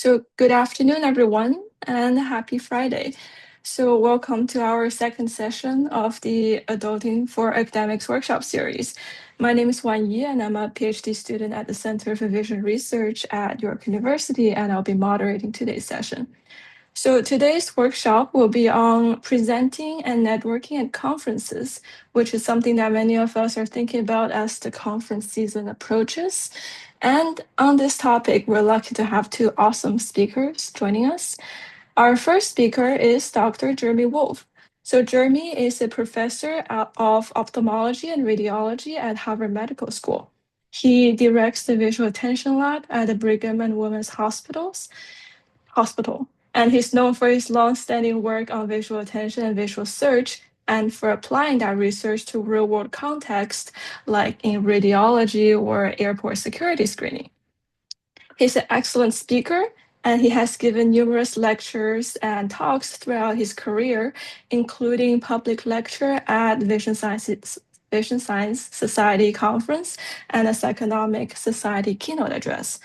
So, good afternoon, everyone, and happy Friday. So, welcome to our second session of the Adulting for Academics workshop series. My name is Wan Yi, and I'm a PhD student at the Center for Vision Research at York University, and I'll be moderating today's session. So, today's workshop will be on presenting and networking at conferences, which is something that many of us are thinking about as the conference season approaches. And on this topic, we're lucky to have two awesome speakers joining us. Our first speaker is Dr. Jeremy Wolfe. So Jeremy is a professor of ophthalmology and radiology at Harvard Medical School. He directs the Visual Attention Lab at the Brigham and Women's Hospital, and he's known for his long-standing work on visual attention and visual search, and for applying that research to real-world context, like in radiology or airport security screening. He's an excellent speaker, and he has given numerous lectures and talks throughout his career, including public lecture at Vision Science Society conference and a Psychonomic Society keynote address.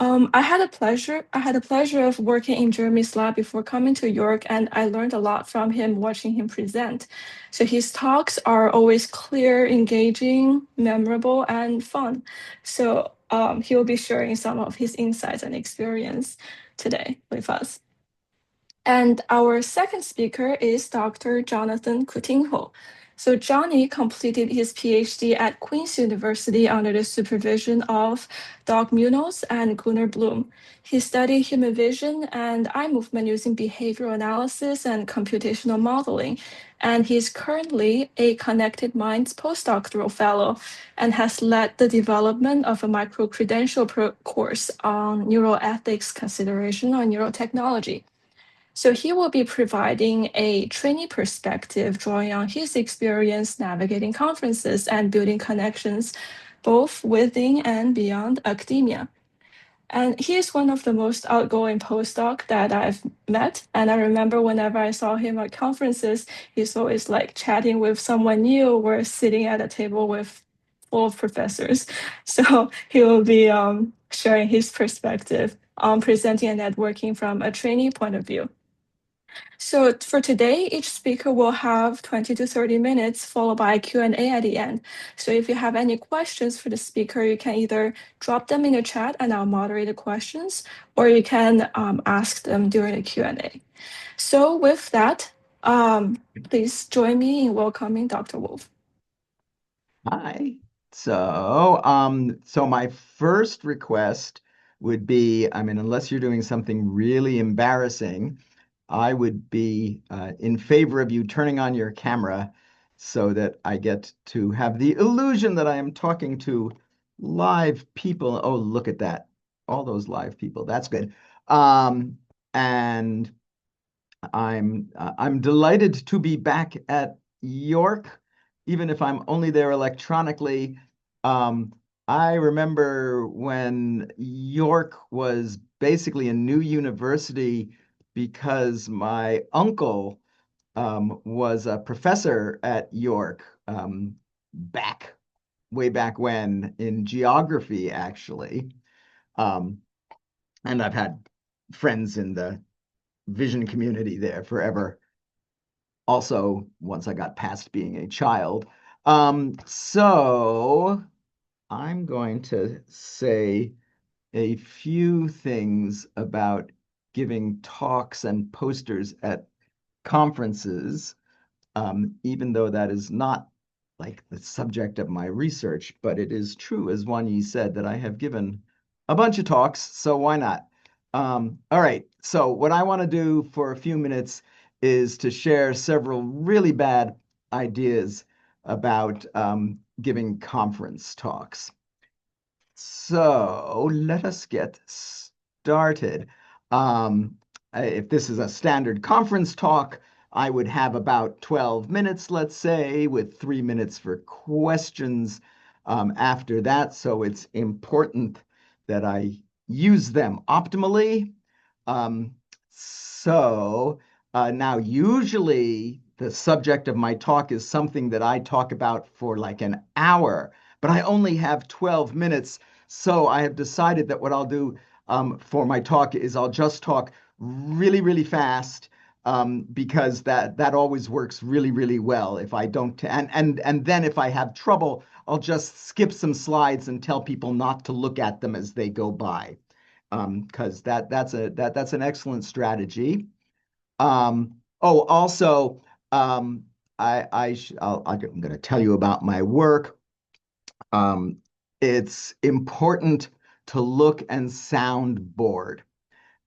I had the pleasure of working in Jeremy's lab before coming to York, and I learned a lot from him watching him present. So his talks are always clear, engaging, memorable, and fun. So he will be sharing some of his insights and experience today with us. And our second speaker is Dr. Jonathan Coutinho. So Johnny completed his PhD at Queen's University under the supervision of Doug Munoz and Gunnar Bloom. He studied human vision and eye movement using behavioral analysis and computational modeling. And he's currently a Connected Minds postdoctoral fellow and has led the development of a micro-credential course on neuroethics consideration on neurotechnology. So he will be providing a trainee perspective, drawing on his experience navigating conferences and building connections both within and beyond academia. And he is one of the most outgoing postdoc that I've met. And I remember whenever I saw him at conferences, he's always like chatting with someone new or sitting at a table with full of professors. So he will be sharing his perspective on presenting and networking from a trainee point of view. So for today, each speaker will have 20 to 30 minutes, followed by a Q&A at the end. So if you have any questions for the speaker, you can either drop them in the chat and I'll moderate the questions, or you can ask them during the Q&A. So with that, please join me in welcoming Dr. Wolfe. Hi. So my first request would be, unless you're doing something really embarrassing, I would be in favor of you turning on your camera so that I get to have the illusion that I am talking to live people. Oh, look at that. All those live people. That's good. And I'm delighted to be back at York, even if I'm only there electronically. I remember when York was basically a new university because my uncle was a professor at York way back when in geography, actually. Um, and I've had friends in the vision community there forever. Also, once I got past being a child. So I'm going to say a few things about giving talks and posters at conferences, even though that is not like the subject of my research, but it is true, as Wanyi said, that I have given a bunch of talks, so why not? All right, so what I want to do for a few minutes is to share several really bad ideas about giving conference talks. So let us get started. If this is a standard conference talk, I would have about 12 minutes, let's say, with 3 minutes for questions after that. So it's important that I use them optimally. Now, usually the subject of my talk is something that I talk about for like an hour, but I only have 12 minutes. So I have decided that what I'll do, for my talk is I'll just talk really, really fast, because that always works really, really well. If I don't, and then if I have trouble, I'll just skip some slides and tell people not to look at them as they go by, because that's an excellent strategy. Oh, also, I'm going to tell you about my work. Um, it's important to look and sound bored,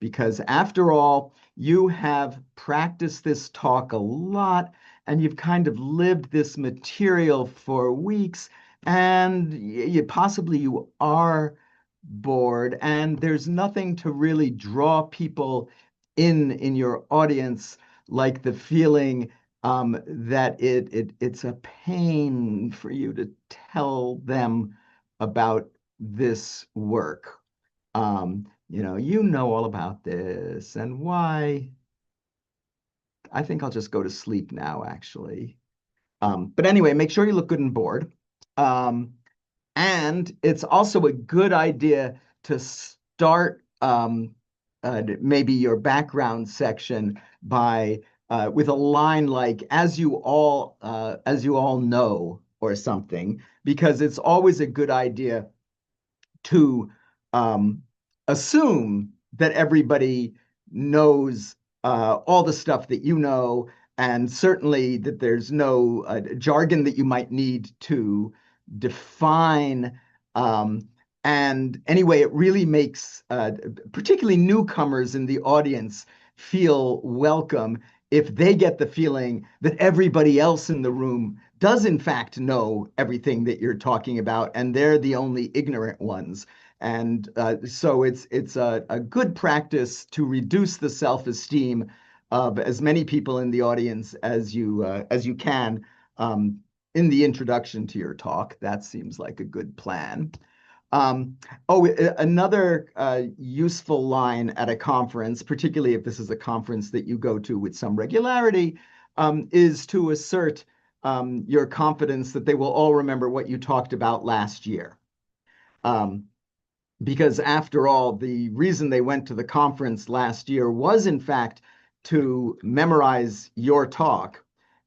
because after all, you have practiced this talk a lot and you've kind of lived this material for weeks, and possibly you are bored, and there's nothing to really draw people in your audience like the feeling that it's a pain for you to tell them about this work. You know all about this, and why? I think I'll just go to sleep now, actually. But anyway, make sure you look good and bored. Um, and it's also a good idea to start maybe your background section by with a line like as you all know," or something, because it's always a good idea to um, assume that everybody knows all the stuff that you know, and certainly that there's no jargon that you might need to define. Um, and anyway, it really makes particularly newcomers in the audience feel welcome if they get the feeling that everybody else in the room does in fact know everything that you're talking about, and they're the only ignorant ones. And so it's a good practice to reduce the self-esteem of as many people in the audience as you can um, in the introduction to your talk. That seems like a good plan. Um, another useful line at a conference, particularly if this is a conference that you go to with some regularity, is to assert your confidence that they will all remember what you talked about last year. Um, because after all, the reason they went to the conference last year was, in fact, to memorize your talk,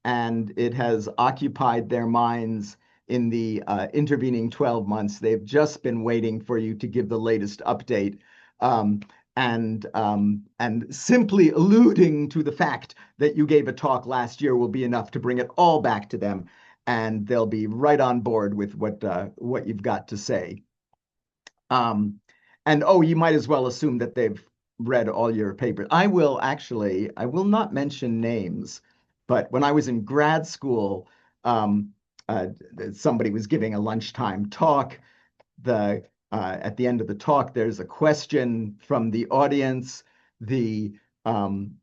and it has occupied their minds in the intervening 12 months. They've just been waiting for you to give the latest update. Um, and simply alluding to the fact that you gave a talk last year will be enough to bring it all back to them, and they'll be right on board with what you've got to say. Um, and oh, you might as well assume that they've read all your papers. I will not mention names, but when I was in grad school, um, uh, somebody was giving a lunchtime talk. The At the end of the talk, there's a question from the audience. The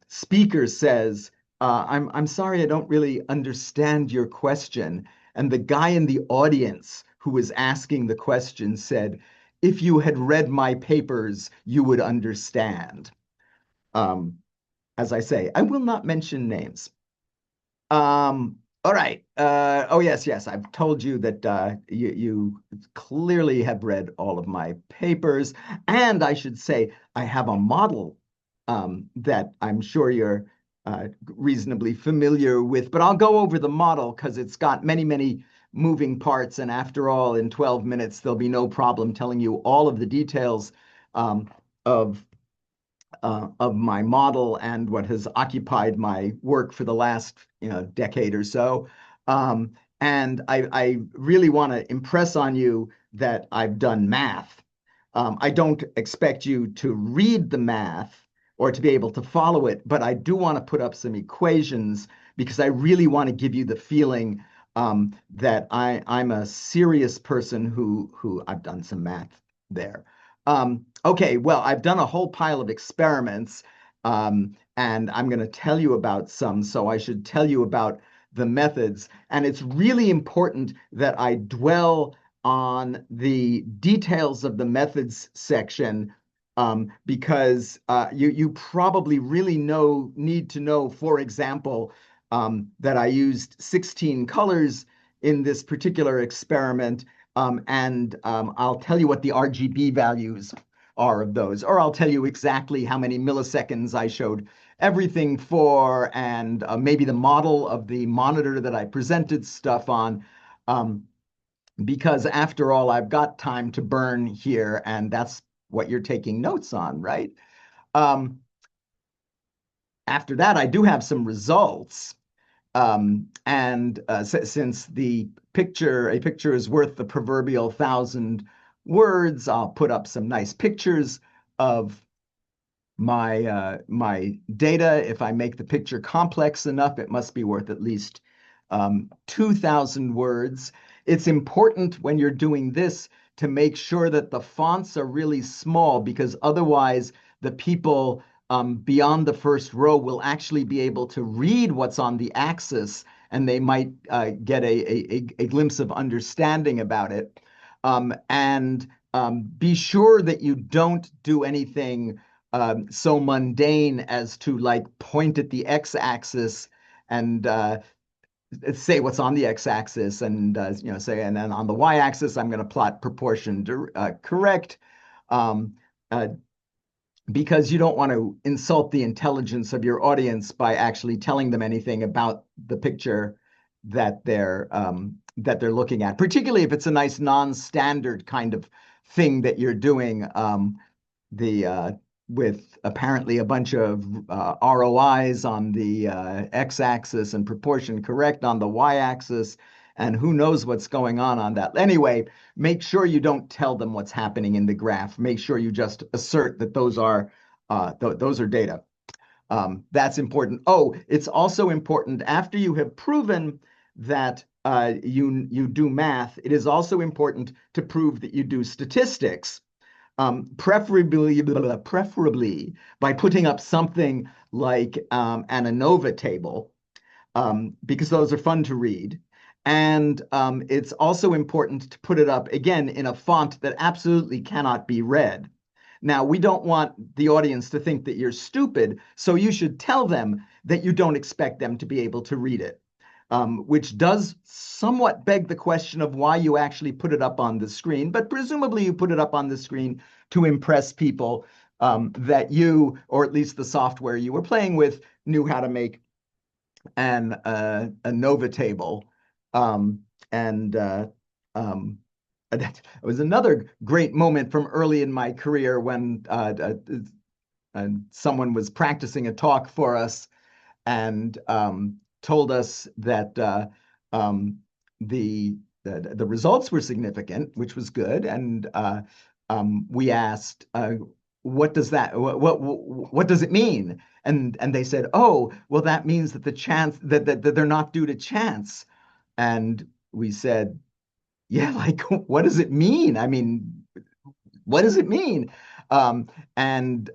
speaker says, I'm sorry, I don't really understand your question." And the guy in the audience who was asking the question said, "If you had read my papers, you would understand." Um, as I say, I will not mention names. All right. Oh, yes, yes. I've told you that you clearly have read all of my papers. And I should say, I have a model that I'm sure you're reasonably familiar with. But I'll go over the model because it's got many, many moving parts. And after all, in 12 minutes, there'll be no problem telling you all of the details um, of of my model and what has occupied my work for the last decade or so. Um, and I really want to impress on you that I've done math. I don't expect you to read the math or to be able to follow it, but I do want to put up some equations because I really want to give you the feeling that I'm a serious person who I've done some math there. Okay, well, I've done a whole pile of experiments, and I'm going to tell you about some, so I should tell you about the methods. And it's really important that I dwell on the details of the methods section, because you probably really need to know, for example, that I used 16 colors in this particular experiment, and I'll tell you what the RGB values are of those. Or I'll tell you exactly how many milliseconds I showed everything for, and maybe the model of the monitor that I presented stuff on. Um, because after all, I've got time to burn here, and that's what you're taking notes on, right? Um, After that, I do have some results. And since a picture is worth the proverbial thousand words, I'll put up some nice pictures of my data. If I make the picture complex enough, it must be worth at least 2,000 words. It's important when you're doing this to make sure that the fonts are really small, because otherwise the people beyond the first row will actually be able to read what's on the axis, and they might get a glimpse of understanding about it. And Be sure that you don't do anything so mundane as to like point at the x-axis and say what's on the x-axis, and say, and then on the y-axis I'm going to plot proportion correct, um, uh, because you don't want to insult the intelligence of your audience by actually telling them anything about the picture that they're looking at, particularly if it's a nice non-standard kind of thing that you're doing. The With apparently a bunch of ROIs on the x-axis and proportion correct on the y-axis, and who knows what's going on that. Anyway, make sure you don't tell them what's happening in the graph. Make sure you just assert that those are data. That's important. Oh, it's also important after you have proven that you do math. It is also important to prove that you do statistics, preferably by putting up something like an ANOVA table, because those are fun to read. And it's also important to put it up, again, in a font that absolutely cannot be read. Now, we don't want the audience to think that you're stupid, so you should tell them that you don't expect them to be able to read it, which does somewhat beg the question of why you actually put it up on the screen. But presumably you put it up on the screen to impress people that you, or at least the software you were playing with, knew how to make a Nova table. Um, and That was another great moment from early in my career when someone was practicing a talk for us and told us that the, the results were significant, which was good. And we asked, "What does what does it mean?" And they said, "Oh, well, that means that the chance that they're not due to chance." And we said, "Yeah, like what does it mean? I mean, what does it mean?" Um, and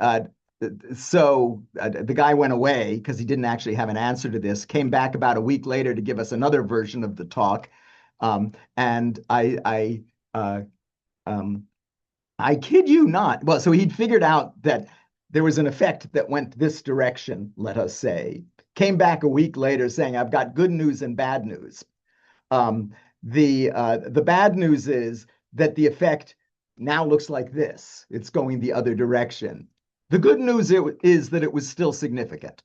so the guy went away because he didn't actually have an answer to this. Came back about a week later to give us another version of the talk, and um, I kid you not. Well, so he'd figured out that there was an effect that went this direction, let us say. Came back a week later saying, "I've got good news and bad news." Um, the bad news is that the effect now looks like this. It's going the other direction. The good news is that it was still significant.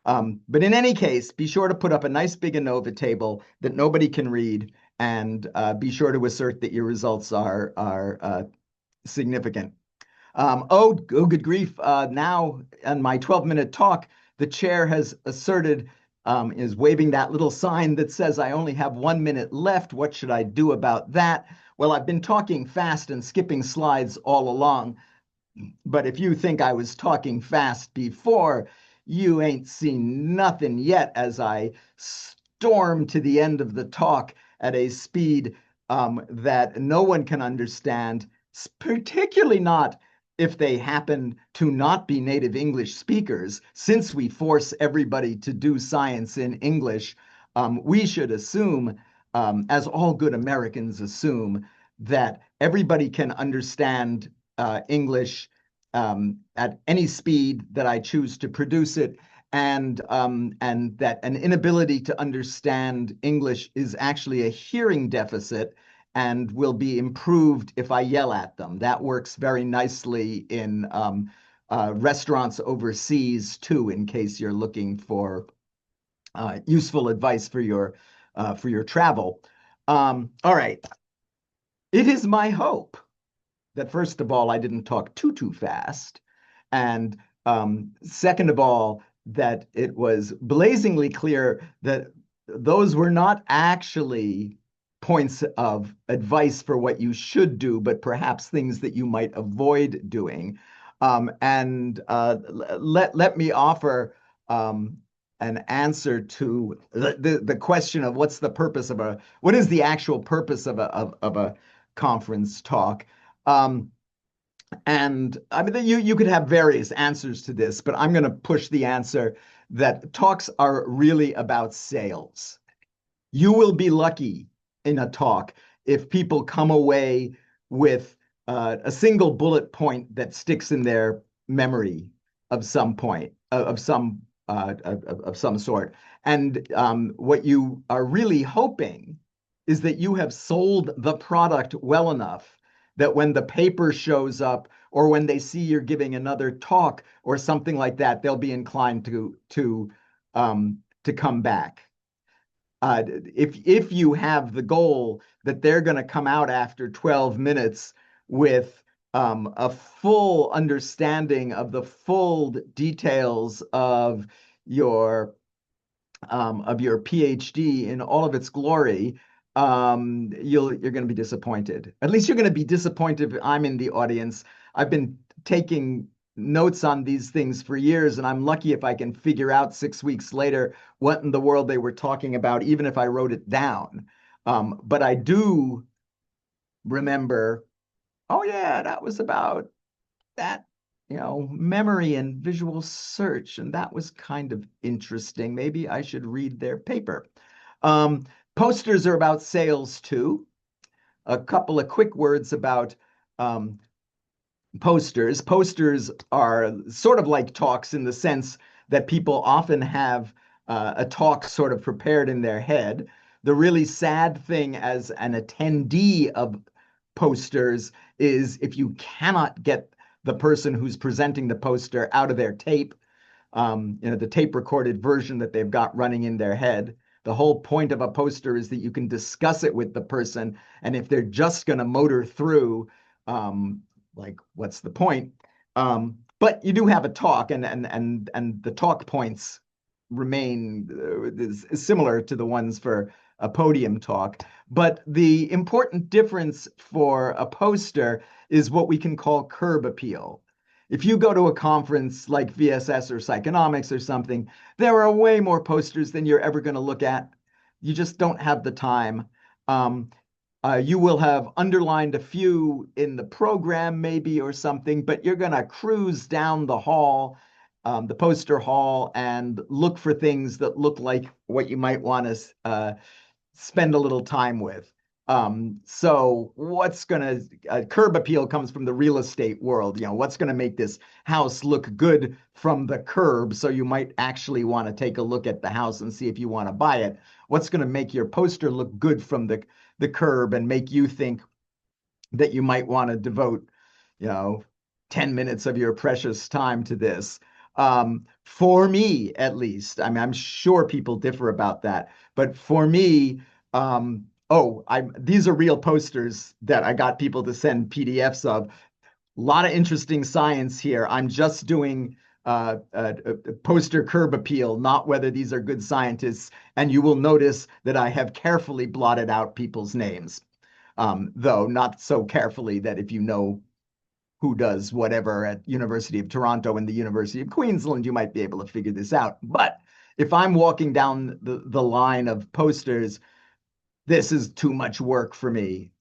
But in any case, be sure to put up a nice big ANOVA table that nobody can read, and be sure to assert that your results are significant. Oh, good grief. Now, in my 12-minute talk, the chair has asserted, is waving that little sign that says, "I only have 1 minute left. What should I do about that?" Well, I've been talking fast and skipping slides all along. But if you think I was talking fast before, you ain't seen nothing yet as I storm to the end of the talk at a speed that no one can understand, particularly not if they happen to not be native English speakers. Since we force everybody to do science in English, we should assume, as all good Americans assume, that everybody can understand English at any speed that I choose to produce it, and that an inability to understand English is actually a hearing deficit, and will be improved if I yell at them. That works very nicely in restaurants overseas too, in case you're looking for useful advice for your travel. All right. It is my hope that first of all, I didn't talk too fast, and second of all, that it was blazingly clear that those were not actually points of advice for what you should do, but perhaps things that you might avoid doing. And let me offer an answer to the question of what is the actual purpose of a conference talk. Um, and I mean, you could have various answers to this, but I'm going to push the answer that talks are really about sales. You will be lucky in a talk if people come away with a single bullet point that sticks in their memory of some point of some sort. And what you are really hoping is that you have sold the product well enough that when the paper shows up or when they see you're giving another talk or something like that, they'll be inclined to come back. If you have the goal that they're going to come out after 12 minutes with a full understanding of the full details of your PhD in all of its glory, you're going to be disappointed. At least you're going to be disappointed if I'm in the audience. I've been taking notes on these things for years, and I'm lucky if I can figure out 6 weeks later what in the world they were talking about, even if I wrote it down. But I do remember, oh yeah, that was about that, memory and visual search, and that was kind of interesting. Maybe I should read their paper. Um, Posters are about sales too. A couple of quick words about um, posters. Posters are sort of like talks in the sense that people often have a talk sort of prepared in their head. The really sad thing as an attendee of posters is if you cannot get the person who's presenting the poster out of their tape, the tape recorded version that they've got running in their head. The whole point of a poster is that you can discuss it with the person, and if they're just going to motor through, um, like, what's the point? But you do have a talk, and the talk points remain similar to the ones for a podium talk. But the important difference for a poster is what we can call curb appeal. If you go to a conference like VSS or Psychonomics or something, there are way more posters than you're ever going to look at. You just don't have the time. Um, you will have underlined a few in the program, maybe, or something, but you're going to cruise down the hall, the poster hall, and look for things that look like what you might want to spend a little time with. So what's going to curb appeal comes from the real estate world. What's going to make this house look good from the curb so you might actually want to take a look at the house and see if you want to buy it? What's going to make your poster look good from the curb and make you think that you might want to devote, 10 minutes of your precious time to this? For me, at least, I mean, I'm sure people differ about that, but for me, these are real posters that I got people to send PDFs of. A lot of interesting science here. I'm just doing poster curb appeal, not whether these are good scientists. And you will notice that I have carefully blotted out people's names, though not so carefully that if you know who does whatever at University of Toronto and the University of Queensland, you might be able to figure this out. But if I'm walking down the line of posters, this is too much work for me.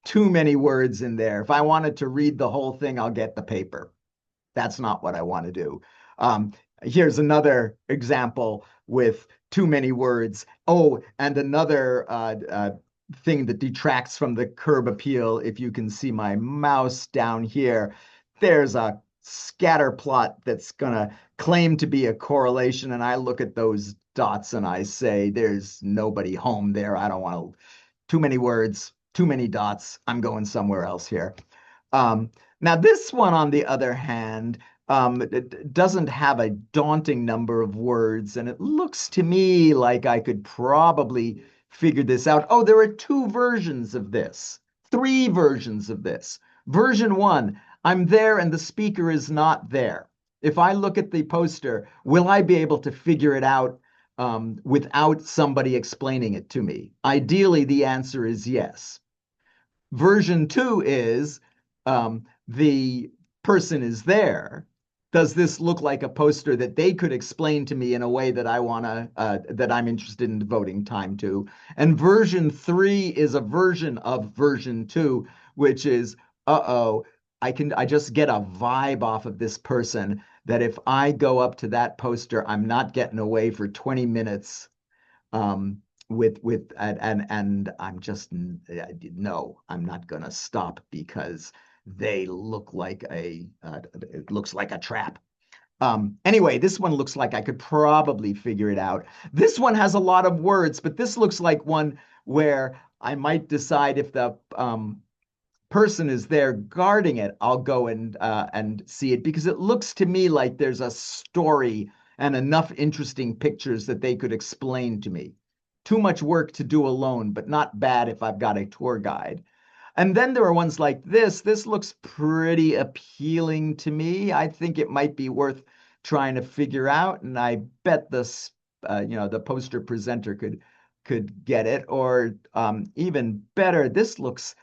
Too many words in there. If I wanted to read the whole thing, I'll get the paper. That's not what I want to do. Here's another example with too many words. Oh, and another thing that detracts from the curb appeal, if you can see my mouse down here, there's a scatter plot that's going to claim to be a correlation. And I look at those dots and I say, there's nobody home there. I don't want to, too many words, too many dots. I'm going somewhere else here. Now, this one, on the other hand, it doesn't have a daunting number of words, and it looks to me like I could probably figure this out. Oh, there are two versions of this, three versions of this. Version one, I'm there and the speaker is not there. If I look at the poster, will I be able to figure it out without somebody explaining it to me? Ideally, the answer is yes. Version two is the person is there. Does this look like a poster that they could explain to me in a way that that I'm interested in devoting time to? And version three is a version of version two, which is, uh-oh, I just get a vibe off of this person that if I go up to that poster, I'm not getting away for 20 minutes um, with and I'm just no, I'm not gonna stop because they look like it looks like a trap. Anyway, this one looks like I could probably figure it out. This one has a lot of words, but this looks like one where I might decide if the person is there guarding it, I'll go and see it because it looks to me like there's a story and enough interesting pictures that they could explain to me. Too much work to do alone, but not bad if I've got a tour guide. And then there are ones like this. This looks pretty appealing to me. I think it might be worth trying to figure out, and I bet the poster presenter could get it. Or even better, this looks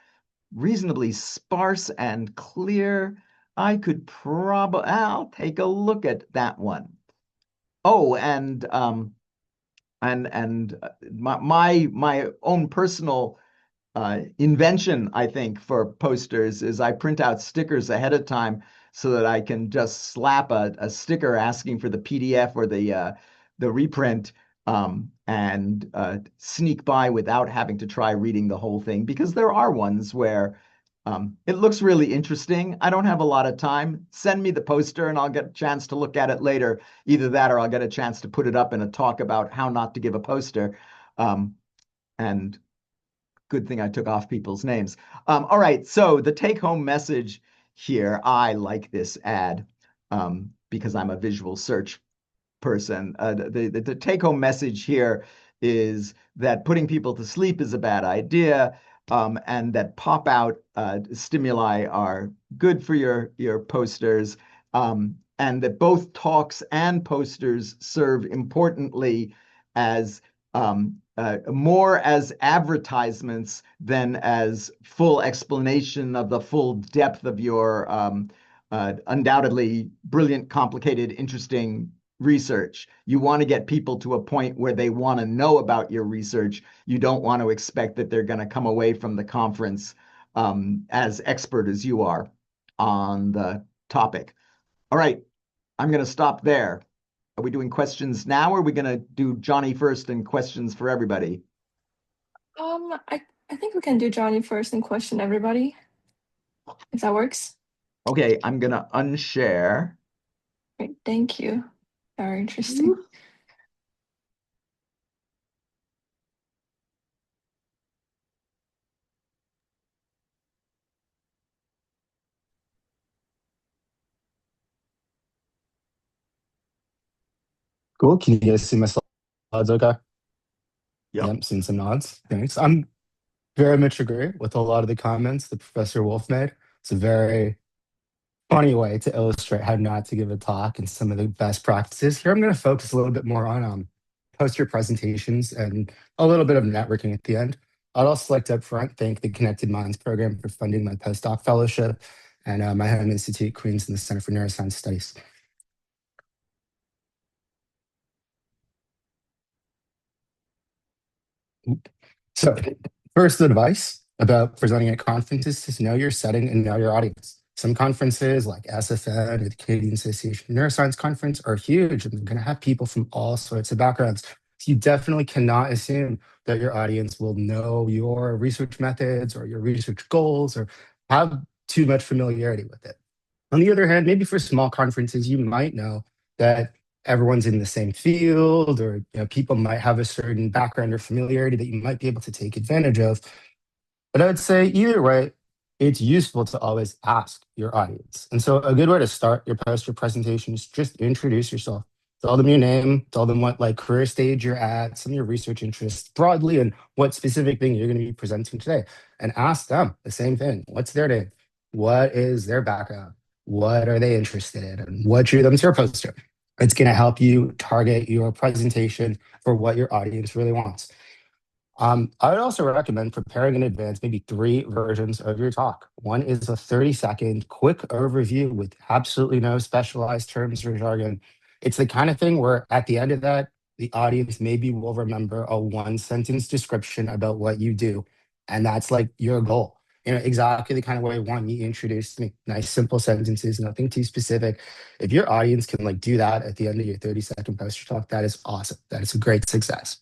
reasonably sparse and clear. I could probably, I'll take a look at that one. Oh, and my own personal invention, I think, for posters is I print out stickers ahead of time so that I can just slap a sticker asking for the PDF or the reprint and sneak by without having to try reading the whole thing because there are ones where it looks really interesting. I don't have a lot of time. Send me the poster and I'll get a chance to look at it later. Either that or I'll get a chance to put it up in a talk about how not to give a poster. And good thing I took off people's names. All right, so the take-home message here, I like this ad because I'm a visual search person. The take-home message here is that putting people to sleep is a bad idea, and that pop-out stimuli are good for your posters, and that both talks and posters serve importantly as more as advertisements than as full explanation of the full depth of your undoubtedly brilliant, complicated, interesting research. You want to get people to a point where they want to know about your research. You don't want to expect that they're going to come away from the conference as expert as you are on the topic. All right, I'm going to stop there. Are we doing questions now, or are we going to do Johnny first and questions for everybody? I think we can do Johnny first and question everybody, if that works. Okay, I'm going to unshare. Great, thank you. Very interesting. Cool. Can you guys see my slides okay? Yep. Yep, seeing some nods. Thanks. I'm very much agree with a lot of the comments that Professor Wolfe made. It's a very funny way to illustrate how not to give a talk and some of the best practices. Here, I'm going to focus a little bit more on poster presentations and a little bit of networking at the end. I'd also like to upfront thank the Connected Minds program for funding my postdoc fellowship and my home institute, Queens, and the Center for Neuroscience Studies. So, first advice about presenting at conferences is to know your setting and know your audience. Some conferences like SFN or the Canadian Association of Neuroscience Conference are huge and they're going to have people from all sorts of backgrounds. So you definitely cannot assume that your audience will know your research methods or your research goals or have too much familiarity with it. On the other hand, maybe for small conferences, you might know that everyone's in the same field, or people might have a certain background or familiarity that you might be able to take advantage of. But I'd say either way, it's useful to always ask your audience. And so a good way to start your poster presentation is just introduce yourself. Tell them your name, tell them what like career stage you're at, some of your research interests broadly, and what specific thing you're going to be presenting today. And ask them the same thing. What's their name? What is their background? What are they interested in? And what drew them to your poster? It's going to help you target your presentation for what your audience really wants. I would also recommend preparing in advance maybe three versions of your talk. One is a 30-second quick overview with absolutely no specialized terms or jargon. It's the kind of thing where at the end of that, the audience maybe will remember a one-sentence description about what you do. And that's like your goal. Exactly the kind of way one you introduced me. Nice, simple sentences, nothing too specific. If your audience can like do that at the end of your 30-second poster talk, that is awesome. That is a great success.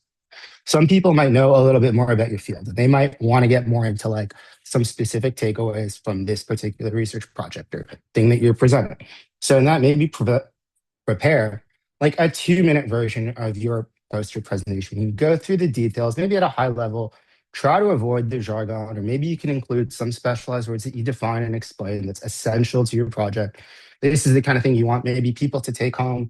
Some people might know a little bit more about your field. They might want to get more into like some specific takeaways from this particular research project or thing that you're presenting. So in that, maybe prepare like a 2-minute version of your poster presentation. You go through the details, maybe at a high level, try to avoid the jargon, or maybe you can include some specialized words that you define and explain that's essential to your project. This is the kind of thing you want maybe people to take home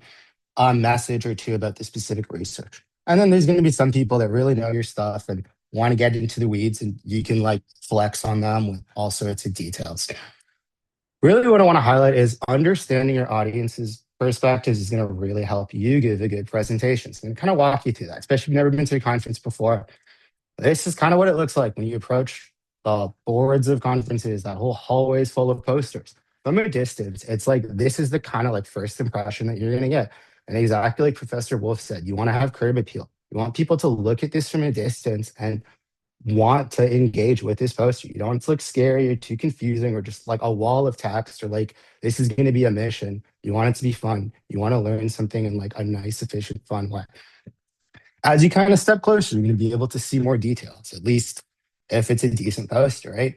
a message or two about the specific research. And then there's going to be some people that really know your stuff and want to get into the weeds, and you can like flex on them with all sorts of details. Really, what I want to highlight is understanding your audience's perspectives is going to really help you give a good presentation. So I'm going to kind of walk you through that, especially if you've never been to a conference before. This is kind of what it looks like when you approach the boards of conferences. That whole hallway is full of posters. From a distance, it's like this is the kind of like first impression that you're going to get. And exactly like Professor Wolfe said, you want to have curb appeal. You want people to look at this from a distance and want to engage with this poster. You don't want it to look scary or too confusing or just like a wall of text or like this is going to be a mission. You want it to be fun. You want to learn something in like a nice, efficient, fun way. As you kind of step closer, you're going to be able to see more details, at least if it's a decent poster, right?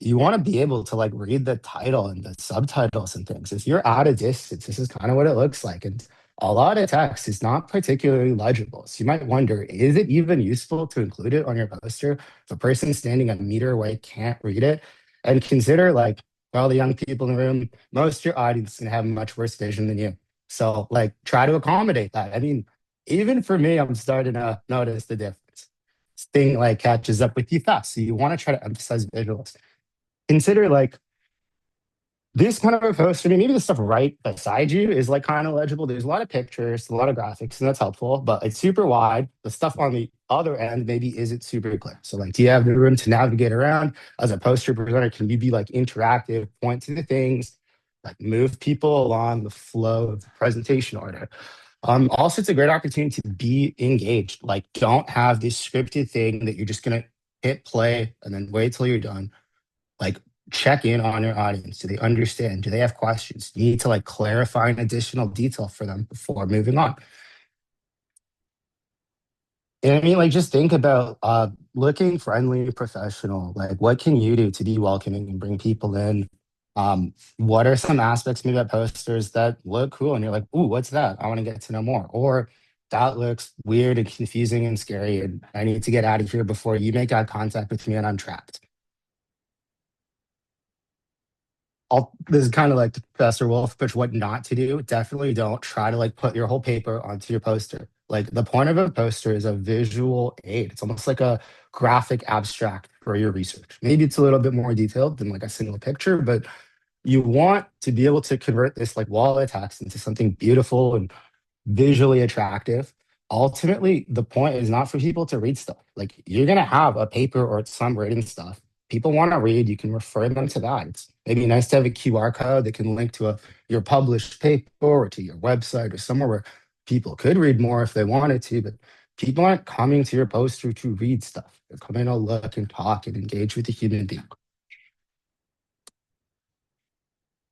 You want to be able to like read the title and the subtitles and things. If you're at a distance, this is kind of what it looks like. And a lot of text is not particularly legible. So you might wonder, is it even useful to include it on your poster if a person standing a meter away can't read it? And consider like, for all the young people in the room, most of your audience is going to have much worse vision than you. So like try to accommodate that. I mean, even for me, I'm starting to notice the difference. This thing like catches up with you fast. So you want to try to emphasize visuals. Consider like this kind of a poster, maybe the stuff right beside you is like kind of legible. There's a lot of pictures, a lot of graphics, and that's helpful, but it's super wide. The stuff on the other end maybe isn't super clear. So like, do you have the room to navigate around? As a poster presenter, can you be like interactive, point to the things, like move people along the flow of the presentation order? Also, it's a great opportunity to be engaged. Like, don't have this scripted thing that you're just gonna hit play and then wait till you're done. Like, check in on your audience. Do they understand? Do they have questions? You need to like clarify an additional detail for them before moving on. And I mean, like, just think about looking friendly, professional. Like, what can you do to be welcoming and bring people in? What are some aspects maybe about posters that look cool and you're like, ooh, what's that? I want to get to know more. Or that looks weird and confusing and scary, and I need to get out of here before you make eye contact with me and I'm trapped. This is kind of like the Professor Wolf, but what not to do. Definitely don't try to like put your whole paper onto your poster. Like the point of a poster is a visual aid. It's almost like a graphic abstract for your research. Maybe it's a little bit more detailed than like a single picture, but you want to be able to convert this like wall of text into something beautiful and visually attractive. Ultimately, the point is not for people to read stuff. Like you're gonna have a paper or some written stuff. People want to read, you can refer them to that. It's maybe nice to have a QR code that can link to your published paper or to your website or somewhere where people could read more if they wanted to, but people aren't coming to your poster to read stuff. They're coming to look and talk and engage with a human being.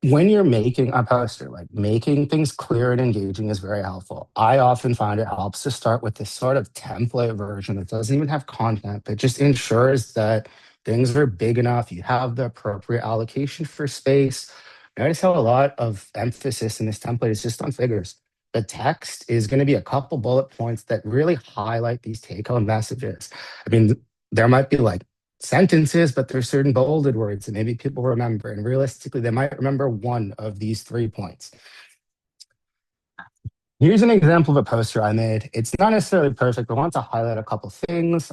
When you're making a poster, like making things clear and engaging is very helpful. I often find it helps to start with this sort of template version that doesn't even have content, but just ensures that things are big enough. You have the appropriate allocation for space. Notice how a lot of emphasis in this template is just on figures. The text is going to be a couple bullet points that really highlight these take home messages. I mean, there might be like sentences, but there's certain bolded words that maybe people remember. And realistically, they might remember one of these 3 points. Here's an example of a poster I made. It's not necessarily perfect, but I want to highlight a couple things.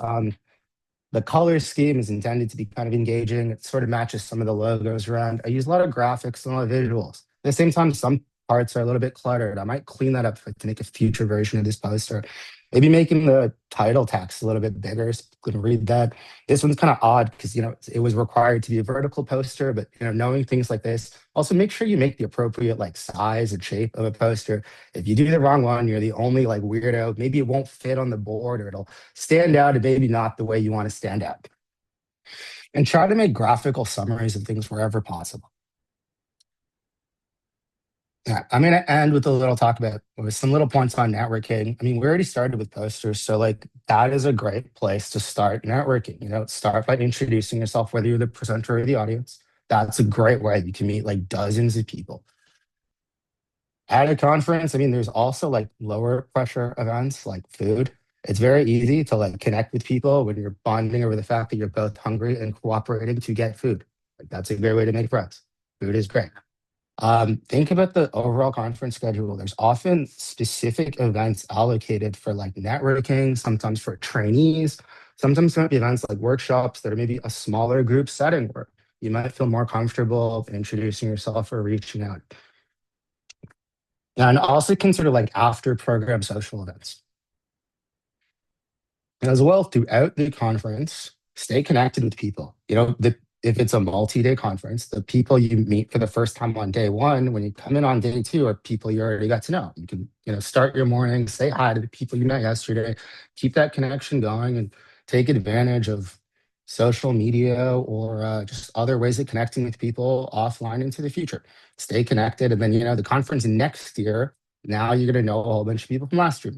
The color scheme is intended to be kind of engaging. It sort of matches some of the logos around. I use a lot of graphics and a lot of visuals. At the same time, some parts are a little bit cluttered. I might clean that up to make a future version of this poster. Maybe making the title text a little bit bigger so you can read that. This one's kind of odd because it was required to be a vertical poster, but knowing things like this, also make sure you make the appropriate like size and shape of a poster. If you do the wrong one, you're the only like weirdo. Maybe it won't fit on the board or it'll stand out and maybe not the way you want to stand out. And try to make graphical summaries of things wherever possible. Yeah, I'm gonna end with a little talk about with some little points on networking. I mean, we already started with posters, so like that is a great place to start networking. Start by introducing yourself, whether you're the presenter or the audience. That's a great way you can meet like dozens of people. At a conference, I mean, there's also like lower pressure events like food. It's very easy to like connect with people when you're bonding over the fact that you're both hungry and cooperating to get food. Like that's a great way to make friends. Food is great. Think about the overall conference schedule. There's often specific events allocated for like networking, sometimes for trainees, sometimes there might be events like workshops that are maybe a smaller group setting where you might feel more comfortable introducing yourself or reaching out. And also consider like after program social events. And as well, throughout the conference, stay connected with people. If it's a multi-day conference, the people you meet for the first time on day one, when you come in on day two, are people you already got to know. You can, start your morning, say hi to the people you met yesterday, keep that connection going, and take advantage of social media or just other ways of connecting with people offline into the future. Stay connected, and then the conference next year. Now you're going to know a whole bunch of people from last year.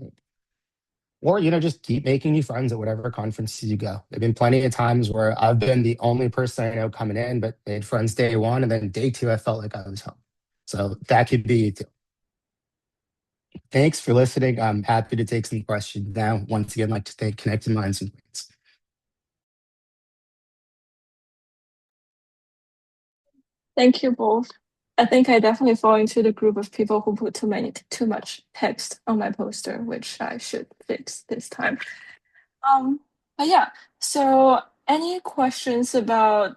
Or, just keep making new friends at whatever conferences you go. There have been plenty of times where I've been the only person I know coming in, but made friends day one, and then day two, I felt like I was home. So that could be you too. Thanks for listening. I'm happy to take some questions now. Once again, I'd like to thank Connected Minds and Brains. Thank you both. I think I definitely fall into the group of people who put too much text on my poster, which I should fix this time. But yeah, so any questions about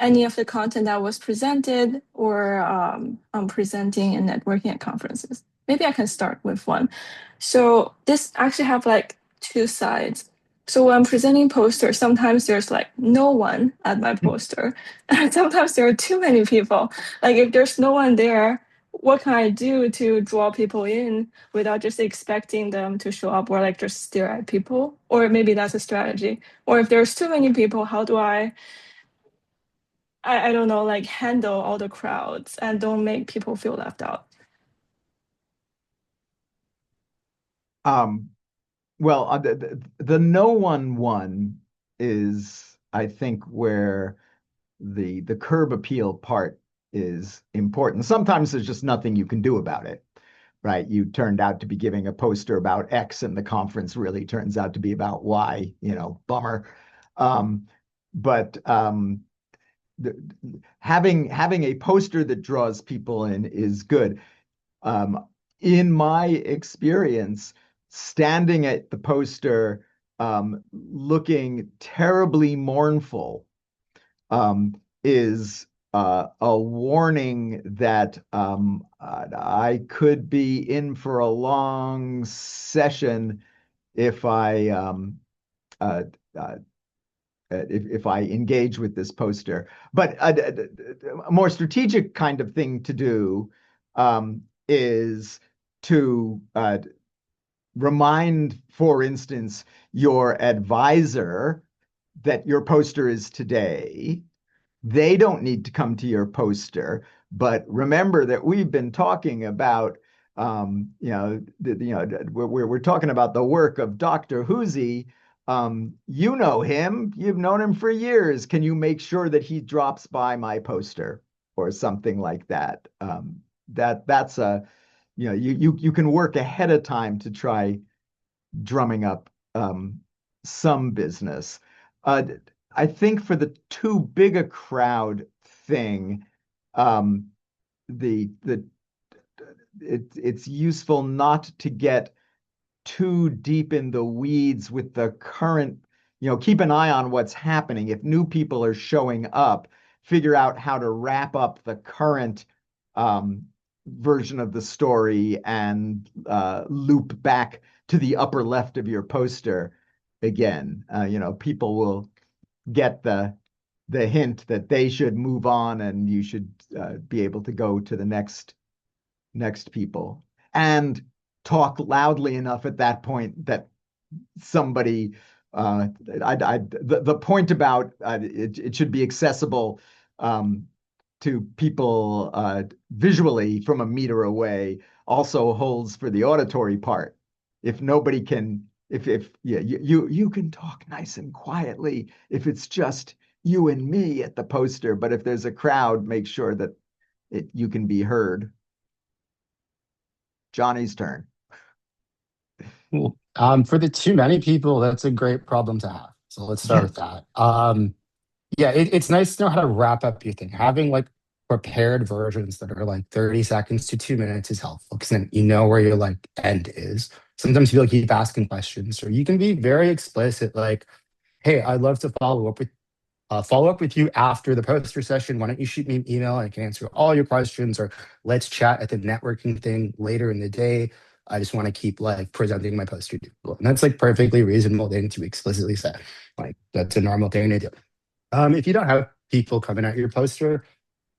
any of the content that was presented or I'm presenting and networking at conferences? Maybe I can start with one. So this actually have like two sides. So when I'm presenting posters, sometimes there's like no one at my poster. And sometimes there are too many people. Like if there's no one there, what can I do to draw people in without just expecting them to show up or like just stare at people? Or maybe that's a strategy. Or if there's too many people, how do I don't know, like handle all the crowds and don't make people feel left out? Um, well, the no one is, I think, where the curb appeal part is important. Sometimes there's just nothing you can do about it, right? You turned out to be giving a poster about X, and the conference really turns out to be about Y. Bummer. But having a poster that draws people in is good. In my experience, standing at the poster, looking terribly mournful, is a warning that I could be in for a long session if I uh, uh, if I engage with this poster. But a more strategic kind of thing to do is to remind, for instance, your advisor that your poster is today. They don't need to come to your poster, but remember that we've been talking about, we're talking about the work of Dr. Huzi. You know him. You've known him for years. Can you make sure that he drops by my poster or something like that? That's a, you can work ahead of time to try drumming up some business. I think for the too big a crowd thing, um, the it's useful not to get too deep in the weeds with the current, keep an eye on what's happening. If new people are showing up, figure out how to wrap up the current um, version of the story and loop back to the upper left of your poster again. People will get the hint that they should move on and you should be able to go to the next people and talk loudly enough at that point that somebody the point about it should be accessible um, to people visually from a meter away also holds for the auditory part. If nobody can, if yeah, you can talk nice and quietly if it's just you and me at the poster, but if there's a crowd, make sure that you can be heard. Johnny's turn. Cool. For the too many people, that's a great problem to have. So let's start with that. Yeah, it's nice to know how to wrap up your thing. Having like prepared versions that are like 30 seconds to 2 minutes is helpful because then you know where your like end is. Sometimes people keep asking questions, or you can be very explicit, like, hey, I'd love to follow up with you after the poster session. Why don't you shoot me an email? I can answer all your questions, or let's chat at the networking thing later in the day. I just want to keep like presenting my poster to people. And that's like perfectly reasonable thing to explicitly say. Like that's a normal thing to do. If you don't have people coming at your poster,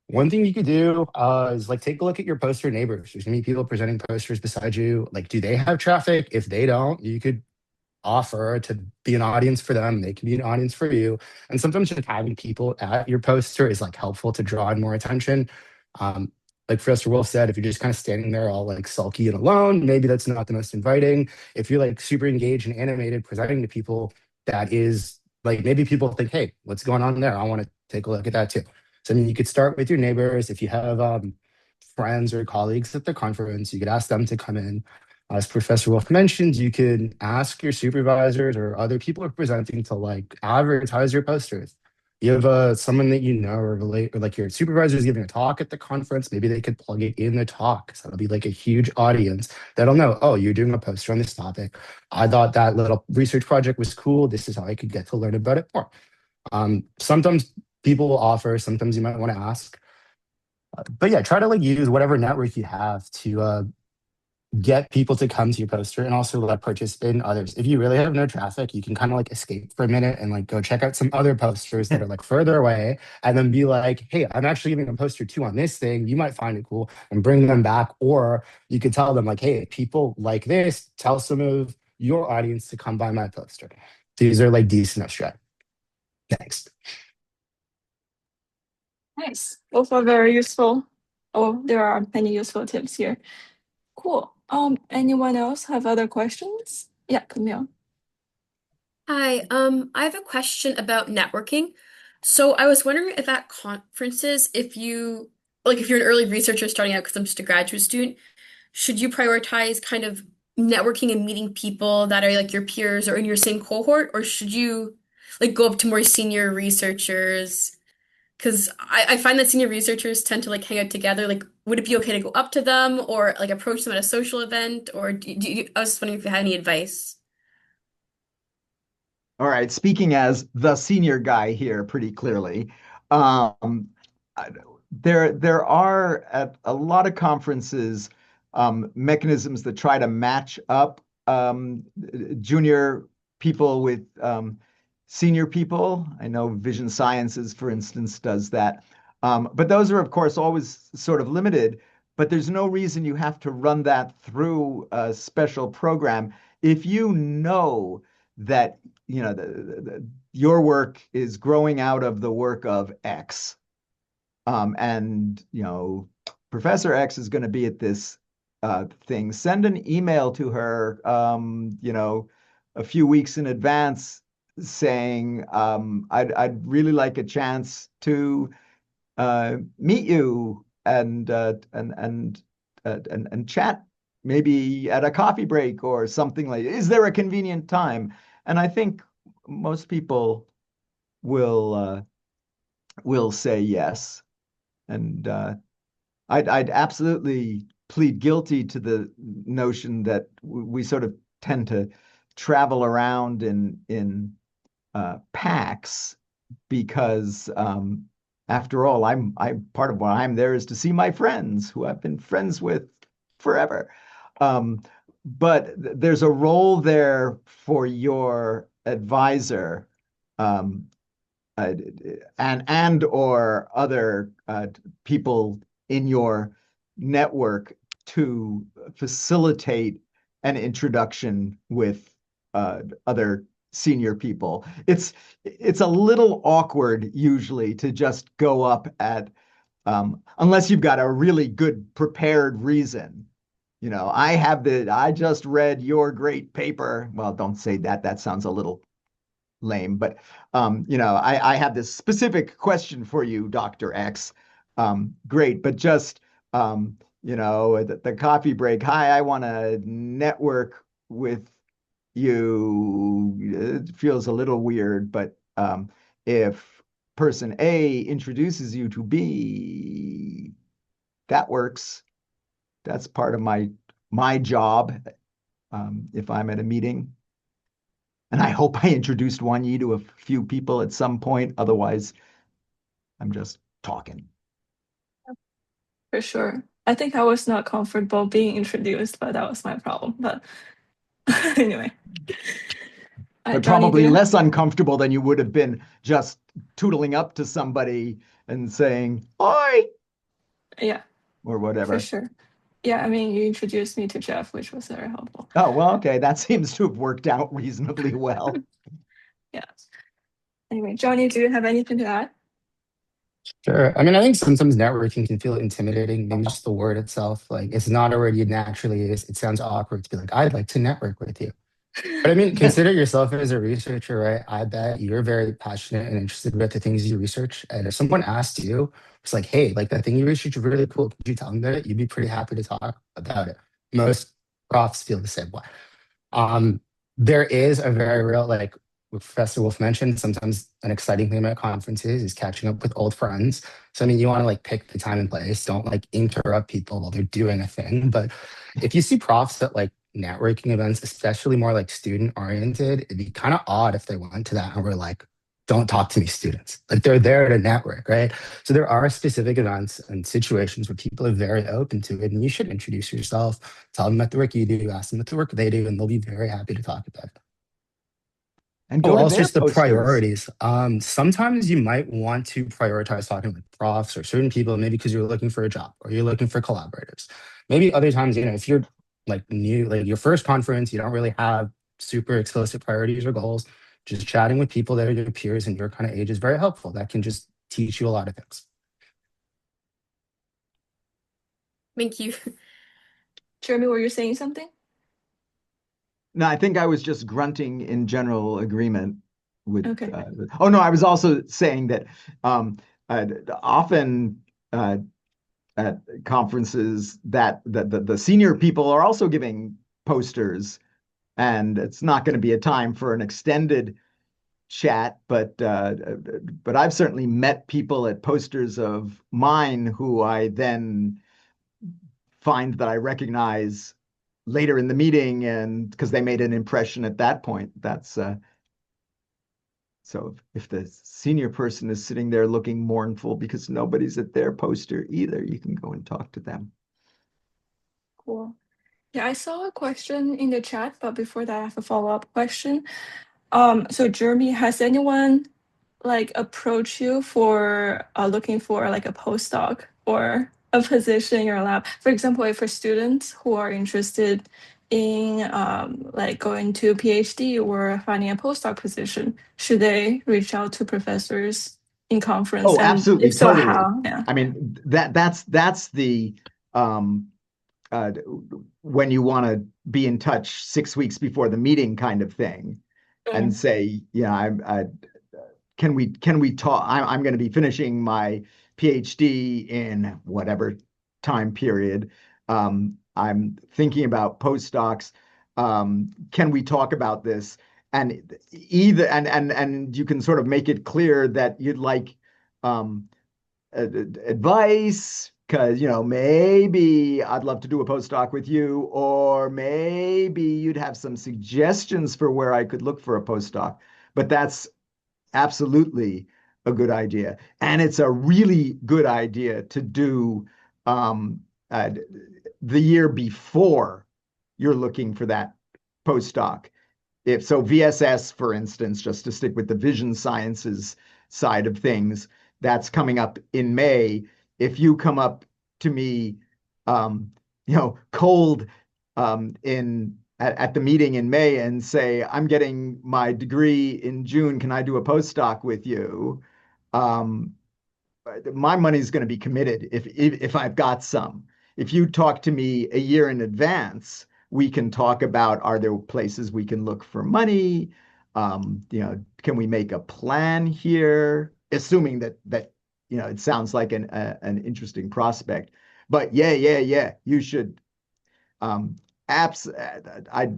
one thing you could do is like take a look at your poster neighbors. There's gonna be people presenting posters beside you. Like, do they have traffic? If they don't, you could offer to be an audience for them. They can be an audience for you. And sometimes just having people at your poster is like helpful to draw in more attention. Um, like Professor Wolf said, if you're just kind of standing there all like sulky and alone, maybe that's not the most inviting. If you're like super engaged and animated, presenting to people, that is like maybe people think, hey, what's going on there? I want to take a look at that too. So I mean, you could start with your neighbors. If you have friends or colleagues at the conference, you could ask them to come in. As Professor Wolf mentioned, you can ask your supervisors or other people representing to like advertise your posters. You have someone that you know or relate, or like your supervisor is giving a talk at the conference. Maybe they could plug it in the talk. So that'll be like a huge audience that'll know, oh, you're doing a poster on this topic. I thought that little research project was cool. This is how I could get to learn about it more. Sometimes people will offer, sometimes you might want to ask. But yeah, try to like use whatever network you have to get people to come to your poster and also like participate in others. If you really have no traffic, you can kind of like escape for a minute and like go check out some other posters that are like further away and then be like, hey, I'm actually giving a poster too on this thing. You might find it cool and bring them back. Or you could tell them like, hey, people like this, tell some of your audience to come by my poster. These are like decent enough strategies. Thanks. Nice. Both are very useful. Oh, there are many useful tips here. Cool. Anyone else have other questions? Yeah, Camille. Hi, I have a question about networking. So I was wondering if at conferences, if you're an early researcher starting out, because I'm just a graduate student, should you prioritize kind of networking and meeting people that are like your peers or in your same cohort, or should you like go up to more senior researchers? Because I find that senior researchers tend to like hang out together. Like, would it be okay to go up to them or like approach them at a social event? Or I was just wondering if you had any advice. All right, speaking as the senior guy here pretty clearly, um, there are at a lot of conferences mechanisms that try to match up junior people with senior people. I know Vision Sciences, for instance, does that. But those are, of course, always sort of limited. But there's no reason you have to run that through a special program. If you know that your work is growing out of the work of X. And Professor X is going to be at this thing. Send an email to her, a few weeks in advance, saying, I'd really like a chance to meet you and chat maybe at a coffee break or something like. Is there a convenient time? And I think most people will will say yes. And I'd absolutely plead guilty to the notion that we sort of tend to travel around in packs because after all, I'm part of why I'm there is to see my friends who I've been friends with forever. Um, but there's a role there for your advisor, um, uh, and or other people in your network to facilitate an introduction with other senior people. It's a little awkward usually to just go up at unless you've got a really good prepared reason. I just read your great paper. Well, don't say that. That sounds a little lame, but I have this specific question for you, Dr. X. Great, but just at the coffee break, hi, I want to network with you. It feels a little weird, but if person A introduces you to B, that works. That's part of my job if I'm at a meeting. And I hope I introduced Wanyi to a few people at some point. Otherwise, I'm just talking. For sure. I think I was not comfortable being introduced, but that was my problem. But anyway. But Johnny, do probably you? less uncomfortable than you would have been just tootling up to somebody and saying, "Oi," Yeah, or for whatever. sure. Yeah, I mean, you introduced me to Jeff, which was very helpful. Oh, well, okay. That seems to have worked out reasonably well. Yeah. Anyway, Johnny, do you have anything to add? Sure. I mean, I think sometimes networking can feel intimidating. Maybe just the word itself, like it's not a word you naturally use. It sounds awkward to be like, I'd like to network with you. But I mean, consider yourself as a researcher, right? I bet you're very passionate and interested about the things you research. And if someone asked you, it's like, hey, like that thing you research is really cool. Could you tell them about it? You'd be pretty happy to talk about it. Most profs feel the same way. Um, there is a very real, like Professor Wolfe mentioned, sometimes an exciting thing about conferences is catching up with old friends. So I mean, you want to like pick the time and place. Don't like interrupt people while they're doing a thing. But if you see profs at like networking events, especially more like student oriented, it'd be kind of odd if they went to that and were like, don't talk to me, students. Like they're there to network, right? So there are specific events and situations where people are very open to it, and you should introduce yourself, tell them about the work you do, ask them what the work they do, and they'll be very happy to talk about it. And Oh, go to also their just the posters. priorities. Sometimes you might want to prioritize talking with profs or certain people, maybe because you're looking for a job or you're looking for collaborators. Maybe other times, if you're like new, like your first conference, you don't really have super explicit priorities or goals. Just chatting with people that are your peers and your kind of age is very helpful. That can just teach you a lot of things. Thank you. Jeremy, were you saying something? No, I think I was just grunting in general agreement with. Okay. Oh no, I was also saying that often at conferences that the senior people are also giving posters, and it's not going to be a time for an extended chat, but I've certainly met people at posters of mine who I then find that I recognize later in the meeting, and because they made an impression at that point. That's so if the senior person is sitting there looking mournful because nobody's at their poster either, you can go and talk to them. Cool. Yeah, I saw a question in the chat, but before that, I have a follow-up question. So Jeremy, has anyone like approach you for looking for like a postdoc or a position in your lab? For example, if for students who are interested in like going to a PhD or finding a postdoc position, should they reach out to professors in conference? Oh, And absolutely, if so, totally. how? Yeah. I mean, that's the um, uh, when you want to be in touch 6 weeks before the meeting kind of thing, and Mm, say, yeah, can we talk? I'm going to be finishing my PhD in whatever time period. I'm thinking about postdocs. Can we talk about this? and either and you can sort of make it clear that you'd like um, advice because maybe I'd love to do a postdoc with you, or maybe you'd have some suggestions for where I could look for a postdoc. But that's absolutely a good idea, and it's a really good idea to do um, uh, the year before you're looking for that postdoc. If so, VSS, for instance, just to stick with the vision sciences side of things, that's coming up in May. If you come up to me, um, cold at the meeting in May and say, I'm getting my degree in June, can I do a postdoc with you? Um, my money's going to be committed if I've got some. If you talk to me a year in advance, we can talk about, are there places we can look for money? Can we make a plan here? Assuming that it sounds like an interesting prospect. But yeah, you should. Apps. I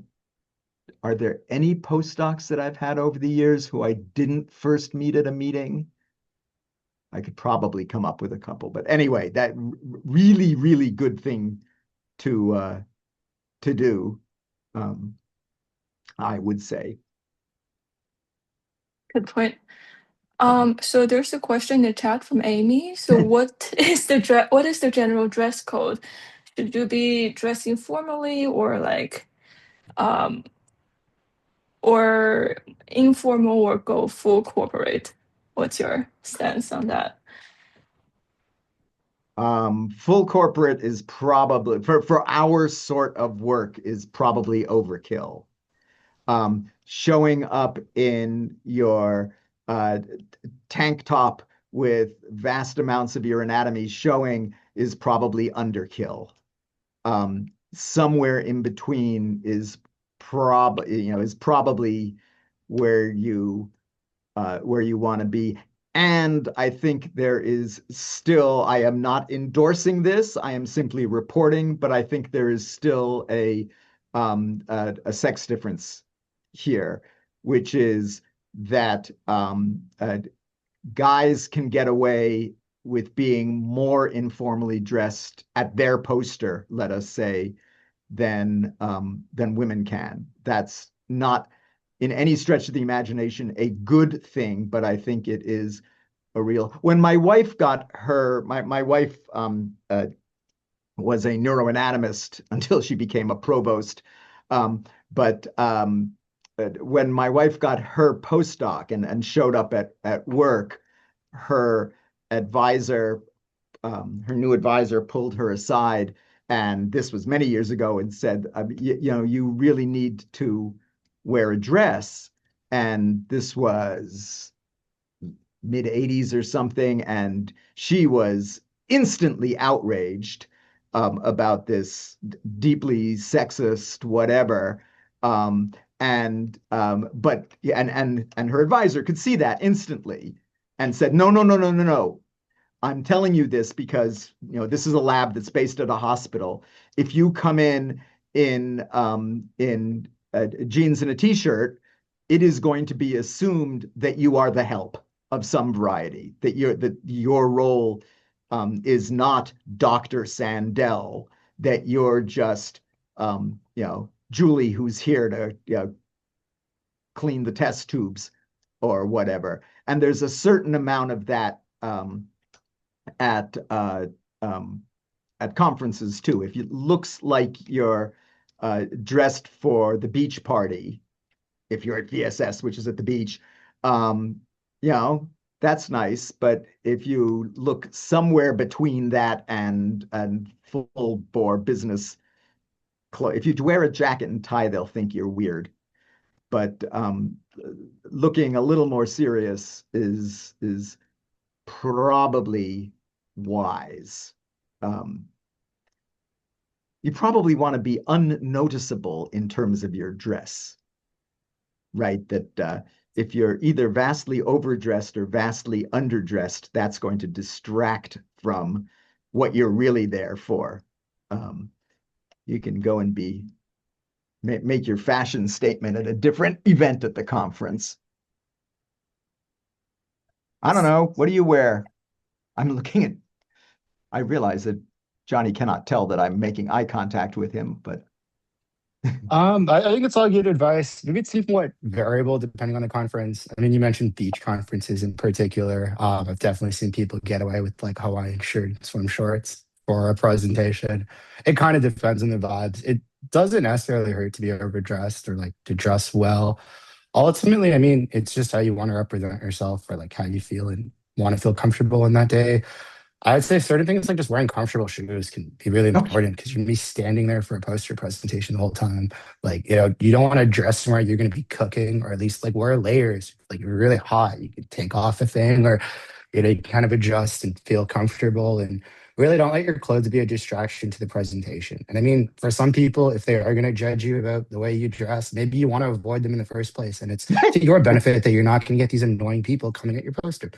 Are there any postdocs that I've had over the years who I didn't first meet at a meeting? I could probably come up with a couple, but anyway, that really, really good thing to do, um, I would say. Good point. So there's a question in the chat from Amy. So what is the general dress code? Should you be dressing formally or like or informal or go full corporate? What's your stance on that? Full corporate is probably for our sort of work is probably overkill. Showing up in your tank top with vast amounts of your anatomy showing is probably underkill. Somewhere in between is probably where you want to be. And I think there is still, I am not endorsing this, I am simply reporting, but I think there is still a sex difference here, which is that guys can get away with being more informally dressed at their poster, let us say, than women can. That's not in any stretch of the imagination a good thing, but I think it is a real. When my wife got my wife was a neuroanatomist until she became a provost. But when my wife got her postdoc and showed up at work, her advisor, her new advisor, pulled her aside, and this was many years ago, and said, you really need to wear a dress. And this was mid 80s or something, and she was instantly outraged about this deeply sexist whatever. But yeah, and her advisor could see that instantly and said, no, no, no, no, no, no. I'm telling you this because this is a lab that's based at a hospital. If you come in jeans and a t-shirt, it is going to be assumed that you are the help of some variety, that your role is not Dr. Sandell, that you're just Julie who's here to clean the test tubes or whatever. And there's a certain amount of that at conferences too. If it looks like you're dressed for the beach party, if you're at VSS, which is at the beach, um, that's nice. But if you look somewhere between that and full bore business clothes, if you wear a jacket and tie, they'll think you're weird. But looking a little more serious is probably wise. You probably want to be unnoticeable in terms of your dress, right? That if you're either vastly overdressed or vastly underdressed, that's going to distract from what you're really there for. You can go and be make your fashion statement at a different event at the conference. I don't know. What do you wear? I'm looking at, I realize that Johnny cannot tell that I'm making eye contact with him, but I think it's all good advice. Maybe it's somewhat variable depending on the conference. I mean, you mentioned beach conferences in particular. I've definitely seen people get away with like Hawaiian shirt and swim shorts for a presentation. It kind of depends on the vibes. It doesn't necessarily hurt to be overdressed or like to dress well. Ultimately, I mean, it's just how you want to represent yourself or like how you feel and want to feel comfortable in that day. I'd say certain things like just wearing comfortable shoes can be really okay. important because you're gonna be standing there for a poster presentation the whole time. Like, you don't want to dress somewhere you're gonna be cooking, or at least like wear layers. Like, if you're really hot, you can take off a thing, or you kind of adjust and feel comfortable. And really don't let your clothes be a distraction to the presentation. And I mean, for some people, if they are gonna judge you about the way you dress, maybe you want to avoid them in the first place. And it's to your benefit that you're not gonna get these annoying people coming at your poster.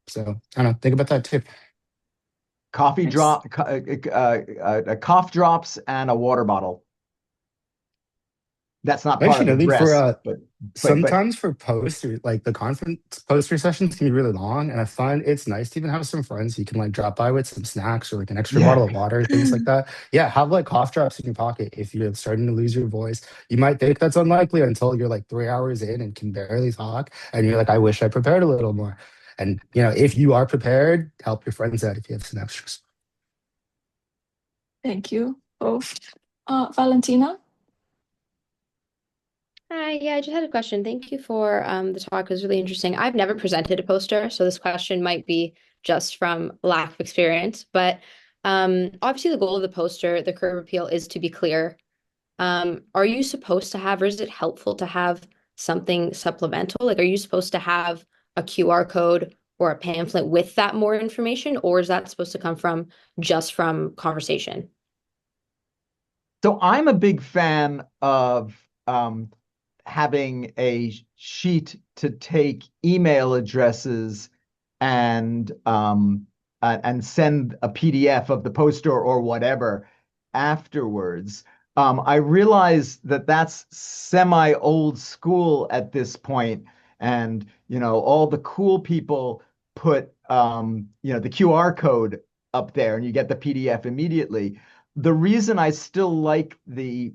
So I don't know, think about that too. Coffee Nice. drop, cough drops, and a water bottle. That's not part of Actually, the I think for dress, but sometimes for poster, like the conference poster sessions can be really long, and I find it's nice to even have some friends you can like drop by with some snacks or like an extra yeah. bottle of water, things like that. Yeah, have like cough drops in your pocket if you're starting to lose your voice. You might think that's unlikely until you're like 3 hours in and can barely talk, and you're like, I wish I prepared a little more. And if you are prepared, help your friends out if you have some extras. Thank you both. Valentina? Hi, yeah, I just had a question. Thank you for the talk. It was really interesting. I've never presented a poster, so this question might be just from lack of experience. But obviously, the goal of the poster, the curb appeal, is to be clear. Are you supposed to have, or is it helpful to have something supplemental? Like, are you supposed to have a QR code or a pamphlet with that more information, or is that supposed to come from just from conversation? So I'm a big fan of having a sheet to take email addresses and and send a PDF of the poster or whatever afterwards. I realize that that's semi old school at this point, and all the cool people put the QR code up there, and you get the PDF immediately. The reason I still like the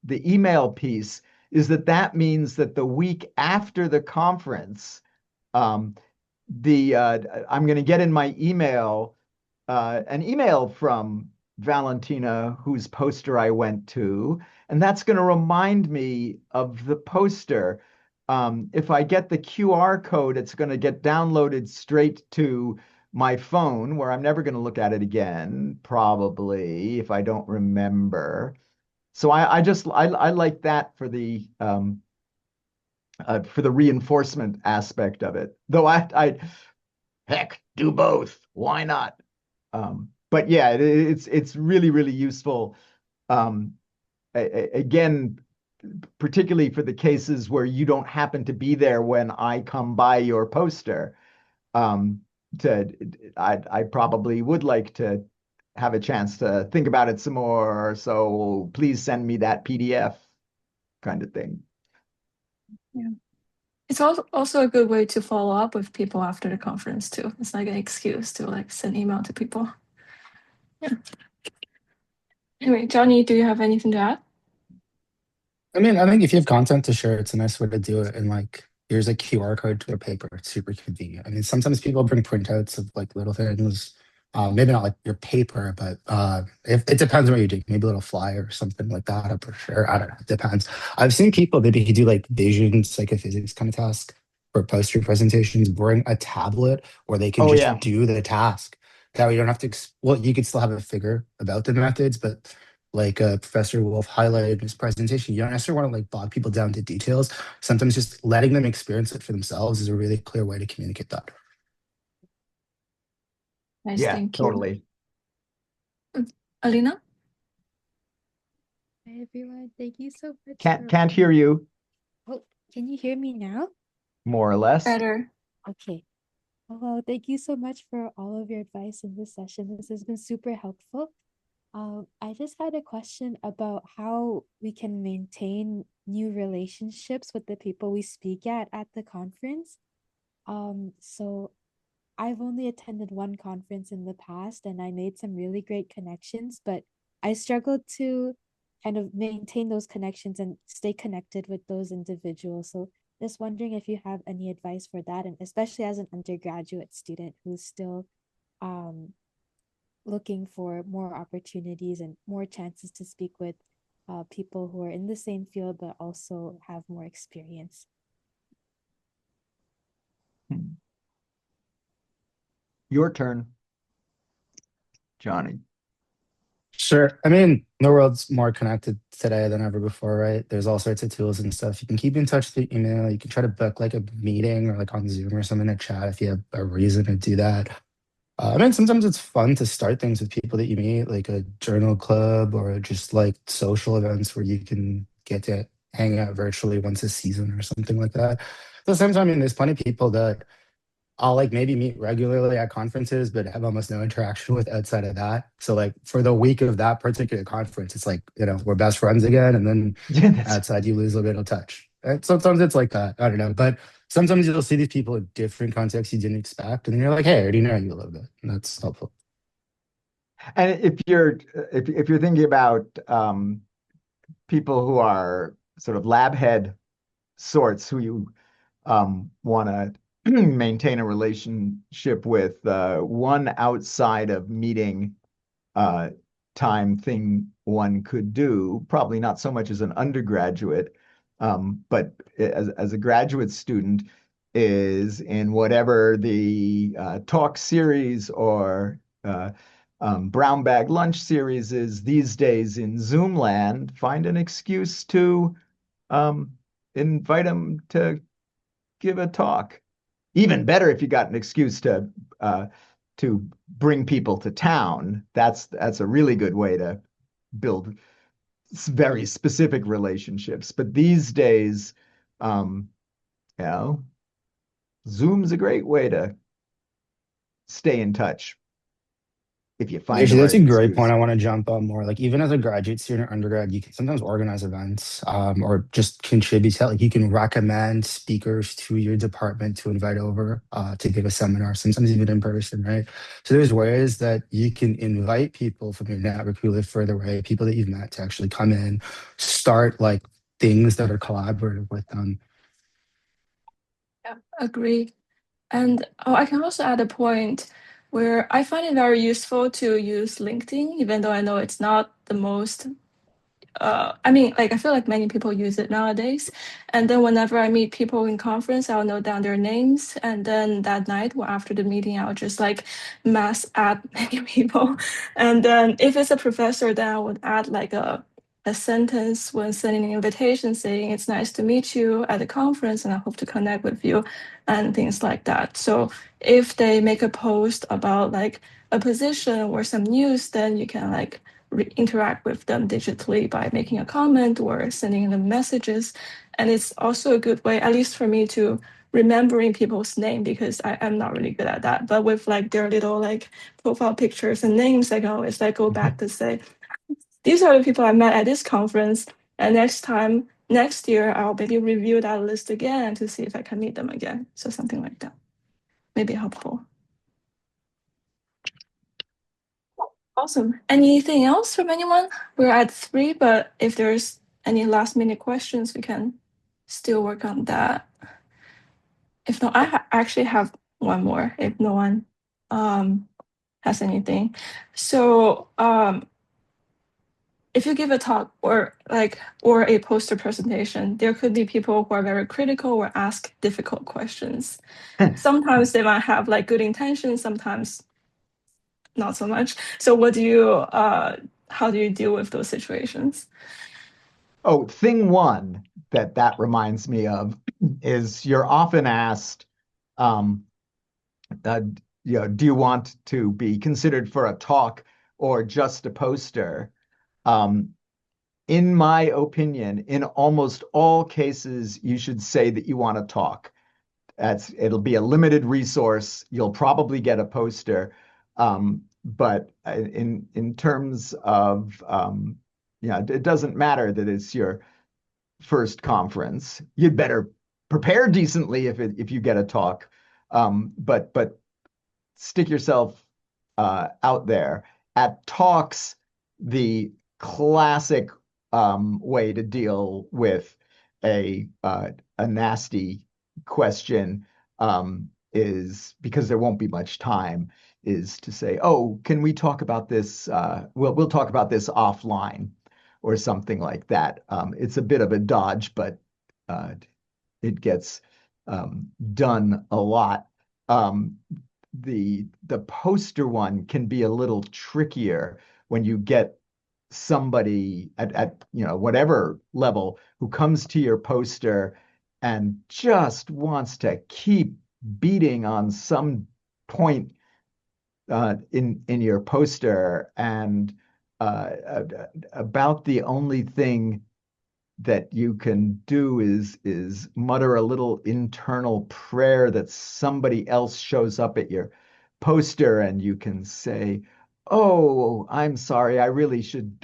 email piece is that means that the week after the conference, um, the I'm going to get in my email an email from Valentina, whose poster I went to, and that's going to remind me of the poster. If I get the QR code, it's going to get downloaded straight to my phone, where I'm never going to look at it again, probably, if I don't remember. So I like that for the reinforcement aspect of it. Though I heck do both. Why not? But yeah, it's really useful. Um, Again, particularly for the cases where you don't happen to be there when I come by your poster. Um, to I probably would like to have a chance to think about it some more. So please send me that PDF kind of thing. Yeah. It's also a good way to follow up with people after the conference too. It's like an excuse to like send email to people. Yeah. Anyway, Johnny, do you have anything to add? I mean, I think if you have content to share, it's a nice way to do it. And like, here's a QR code to a paper. It's super convenient. I mean, sometimes people bring printouts of like little things. Maybe not like your paper, but if it depends on what you do. Maybe a little flyer or something like that. For sure. I don't know. It depends. I've seen people maybe do like vision psychophysics kind of task for poster presentations, bring a tablet where they can Oh just yeah. do the task. That way you don't have to, well, you could still have a figure about the methods, but like Professor Wolfe highlighted in his presentation, you don't necessarily want to like bog people down to details. Sometimes just letting them experience it for themselves is a really clear way to communicate that. Nice, Yeah, thank you. totally. Alina? Hi everyone, thank you so much for Can't hear you, oh, can you hear me now? more or less. Better. Okay. Oh, well, thank you so much for all of your advice in this session. This has been super helpful. I just had a question about how we can maintain new relationships with the people we speak at the conference. So I've only attended one conference in the past and I made some really great connections, but I struggled to kind of maintain those connections and stay connected with those individuals. So just wondering if you have any advice for that, and especially as an undergraduate student who's still um looking for more opportunities and more chances to speak with people who are in the same field but also have more experience. Your turn, Johnny. Sure. I mean, the world's more connected today than ever before, right? There's all sorts of tools and stuff. You can keep in touch through email. You can try to book like a meeting or like on Zoom or something to chat if you have a reason to do that. I mean, sometimes it's fun to start things with people that you meet, like a journal club or just like social events where you can get to hang out virtually once a season or something like that. At the same time, I mean, there's plenty of people that I'll like maybe meet regularly at conferences, but have almost no interaction with outside of that. So like for the week of that particular conference, it's like, we're best friends again. And then Yeah, that's outside you lose a little bit of touch. And sometimes it's like that. I don't know. But sometimes you'll see these people in different contexts you didn't expect. And then you're like, hey, I already know you a little bit. And that's helpful. and if you're thinking about people who are sort of lab head sorts who you want to maintain a relationship with, one outside of meeting uh, time thing one could do, probably not so much as an undergraduate, but as a graduate student, is in whatever the talk series or brown bag lunch series is these days in Zoom land, find an excuse to um, invite them to give a talk. Even better if you got an excuse uh, to bring people to town. That's a really good way to build very specific relationships. But these days, um, you know, Zoom's a great way to stay in touch if you find the Actually, that's right a great point. excuse. I want to jump on more. Like even as a graduate student or undergrad, you can sometimes organize events or just contribute to, like you can recommend speakers to your department to invite over to give a seminar, sometimes even in person, right? So there's ways that you can invite people from your network who live further away, people that you've met to actually come in, start like things that are collaborative with them. Yeah, agree. And I can also add a point where I find it very useful to use LinkedIn, even though I know it's not the most I mean, like I feel like many people use it nowadays. And then whenever I meet people in conference, I'll note down their names. And then that night or after the meeting, I'll just like mass add many people. And then if it's a professor, then I would add like a sentence when sending an invitation saying it's nice to meet you at the conference and I hope to connect with you and things like that. So if they make a post about like a position or some news, then you can like interact with them digitally by making a comment or sending them messages. And it's also a good way, at least for me, to remembering people's name because I'm not really good at that. But with like their little like profile pictures and names, I can always like go back to say, these are the people I met at this conference. And next year, I'll maybe review that list again to see if I can meet them again. So something like that may be helpful. Awesome. Anything else from anyone? We're at 3, but if there's any last minute questions, we can still work on that. If not, actually have one more if no one has anything. So if you give a talk or a poster presentation, there could be people who are very critical or ask difficult questions. Sometimes they might have like good intentions, sometimes not so much. So how do you deal with those situations? Oh, thing one that reminds me of is you're often asked, um, uh, do you want to be considered for a talk or just a poster? Um, in my opinion, in almost all cases, you should say that you want to talk. It'll be a limited resource. You'll probably get a poster. but in terms of yeah, it doesn't matter that it's your first conference. You'd better prepare decently if you get a talk, but stick yourself out there. At talks, the classic way to deal with a nasty question is because there won't be much time, is to say, "Oh, can we talk about this? We'll talk about this offline," or something like that. It's a bit of a dodge, but uh, it gets done a lot. Um, the poster one can be a little trickier when you get somebody at whatever level who comes to your poster and just wants to keep beating on some point in your poster, and about the only thing that you can do is mutter a little internal prayer that somebody else shows up at your poster, and you can say, "Oh, I'm sorry. I really should,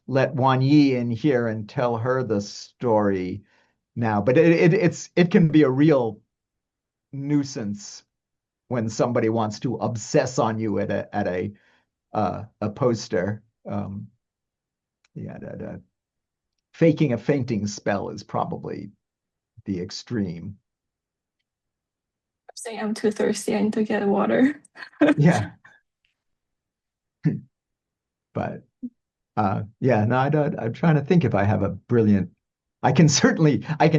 let Wan Yi in here and tell her the story now." But it can be a real nuisance when somebody wants to obsess on you at a poster. Yeah, faking a fainting spell is probably the extreme. I'm saying I'm too thirsty. I need to get water. Yeah, but yeah, no, I don't. I'm trying to think if I have a brilliant. I can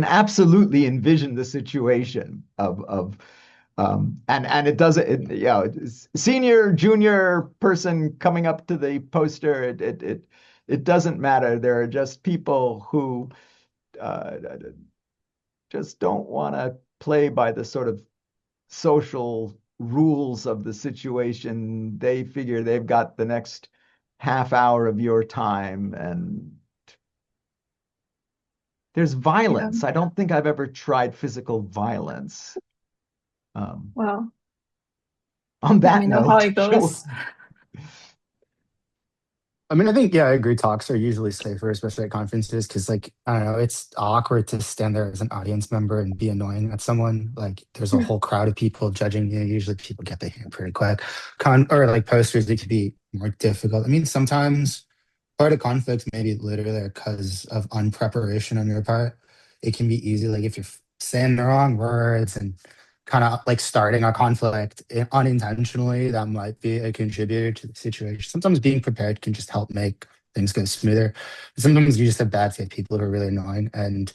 absolutely envision the situation of and it does senior, junior person coming up to the poster. It doesn't matter. There are just people who uh, just don't want to play by the sort of social rules of the situation. They figure they've got the next half hour of your time, and there's Yeah. violence. I don't think I've ever tried physical violence. Um, Well, on let that me know how note, it goes. I mean, I think, yeah, I agree. Talks are usually safer, especially at conferences, because, like, I don't know, it's awkward to stand there as an audience member and be annoying at someone. Like, there's a whole crowd of people judging you. Usually, people get their hand pretty quick. Or like posters, it could be more difficult. I mean, sometimes part of conflict, maybe literally because of unpreparation on your part. It can be easy, like if you're saying the wrong words and kind of like starting a conflict unintentionally, that might be a contributor to the situation. Sometimes being prepared can just help make things go smoother. Sometimes you just have bad faith people who are really annoying, and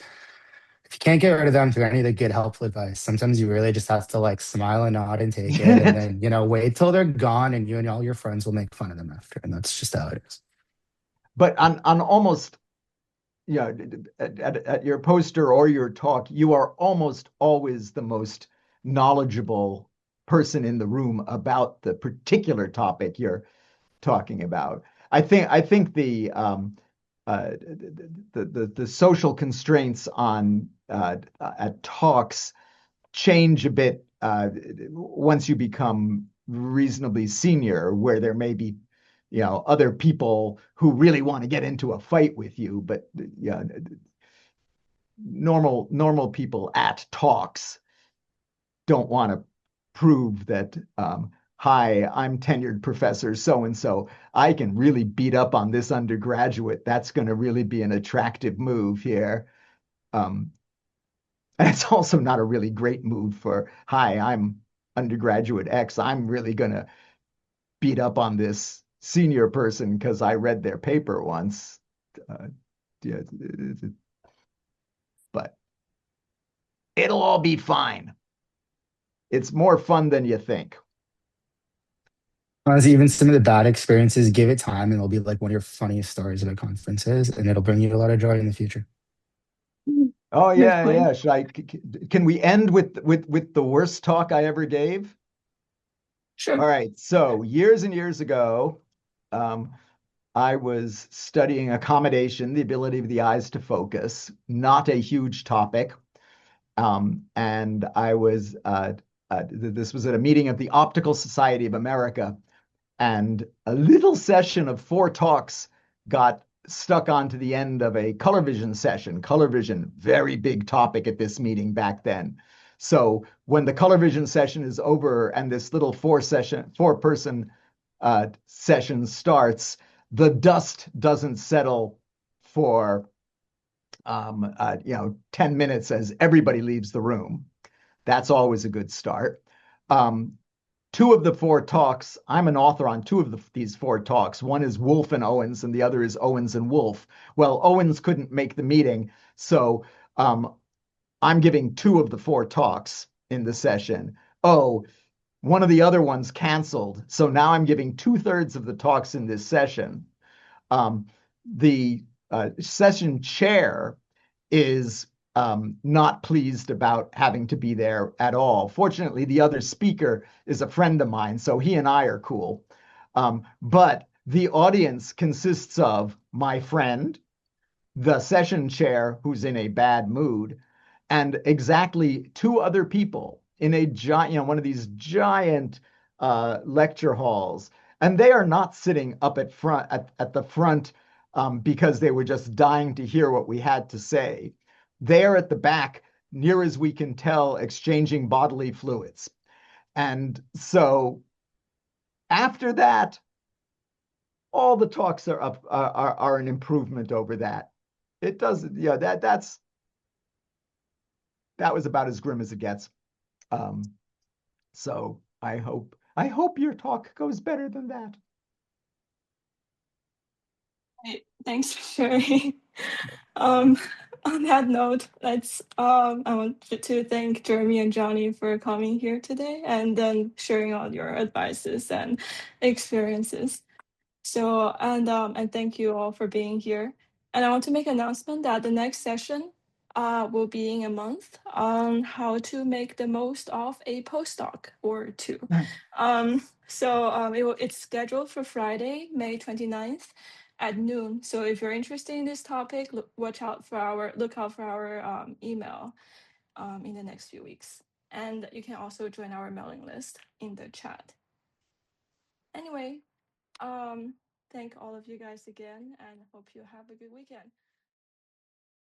if you can't get rid of them through any of the good helpful advice, sometimes you really just have to like smile and nod and take it, and then wait till they're gone, and you and all your friends will make fun of them after, and that's just how it is. but on almost at your poster or your talk, you are almost always the most knowledgeable person in the room about the particular topic you're talking about. I think the social constraints on at talks change a bit once you become reasonably senior, where there may be other people who really want to get into a fight with you, but yeah, normal people at talks don't want to prove that hi, I'm tenured professor so and so. I can really beat up on this undergraduate. That's going to really be an attractive move here. Um, and it's also not a really great move for hi, I'm undergraduate X. I'm really going to beat up on this senior person because I read their paper once. Uh, yeah, but it'll all be fine. It's more fun than you think. Honestly, even some of the bad experiences, give it time, and it'll be like one of your funniest stories about conferences, and it'll bring you a lot of joy in the future. Oh Good yeah, point. yeah. Can we end with the worst talk I ever gave? Sure. All right. So years and years ago, um, I was studying accommodation, the ability of the eyes to focus, not a huge topic. And I was this was at a meeting of the Optical Society of America, And a little session of 4 talks got stuck onto the end of a color vision session. Color vision, very big topic at this meeting back then. So when the color vision session is over and this little 4-person session starts, the dust doesn't settle for 10 minutes as everybody leaves the room. That's always a good start. 2 of the 4 talks, I'm an author on 2 of these 4 talks. One is Wolfe and Owens, and the other is Owens and Wolfe. Well, Owens couldn't make the meeting, so I'm giving 2 of the 4 talks in the session. Oh, one of the other ones canceled, so now I'm giving 2/3 of the talks in this session. The session chair is not pleased about having to be there at all. Fortunately, the other speaker is a friend of mine, so he and I are cool. But the audience consists of my friend, the session chair, who's in a bad mood, and exactly 2 other people in a giant, one of these giant lecture halls. And they are not sitting up at the front because they were just dying to hear what we had to say. They are at the back, near as we can tell, exchanging bodily fluids. And so after that, all the talks are up are an improvement over that. It doesn't, yeah, that was about as grim as it gets. So I hope your talk goes better than that. Thanks for sharing. On that note, I want to thank Jeremy and Johnny for coming here today and then sharing all your advices and experiences. So, and thank you all for being here. And I want to make an announcement that the next session will be in a month on how to make the most of a postdoc or 2. It's scheduled for Friday, May 29th at noon. So if you're interested in this topic, look out for our email in the next few weeks. And you can also join our mailing list in the chat. Anyway, thank all of you guys again and hope you have a good weekend.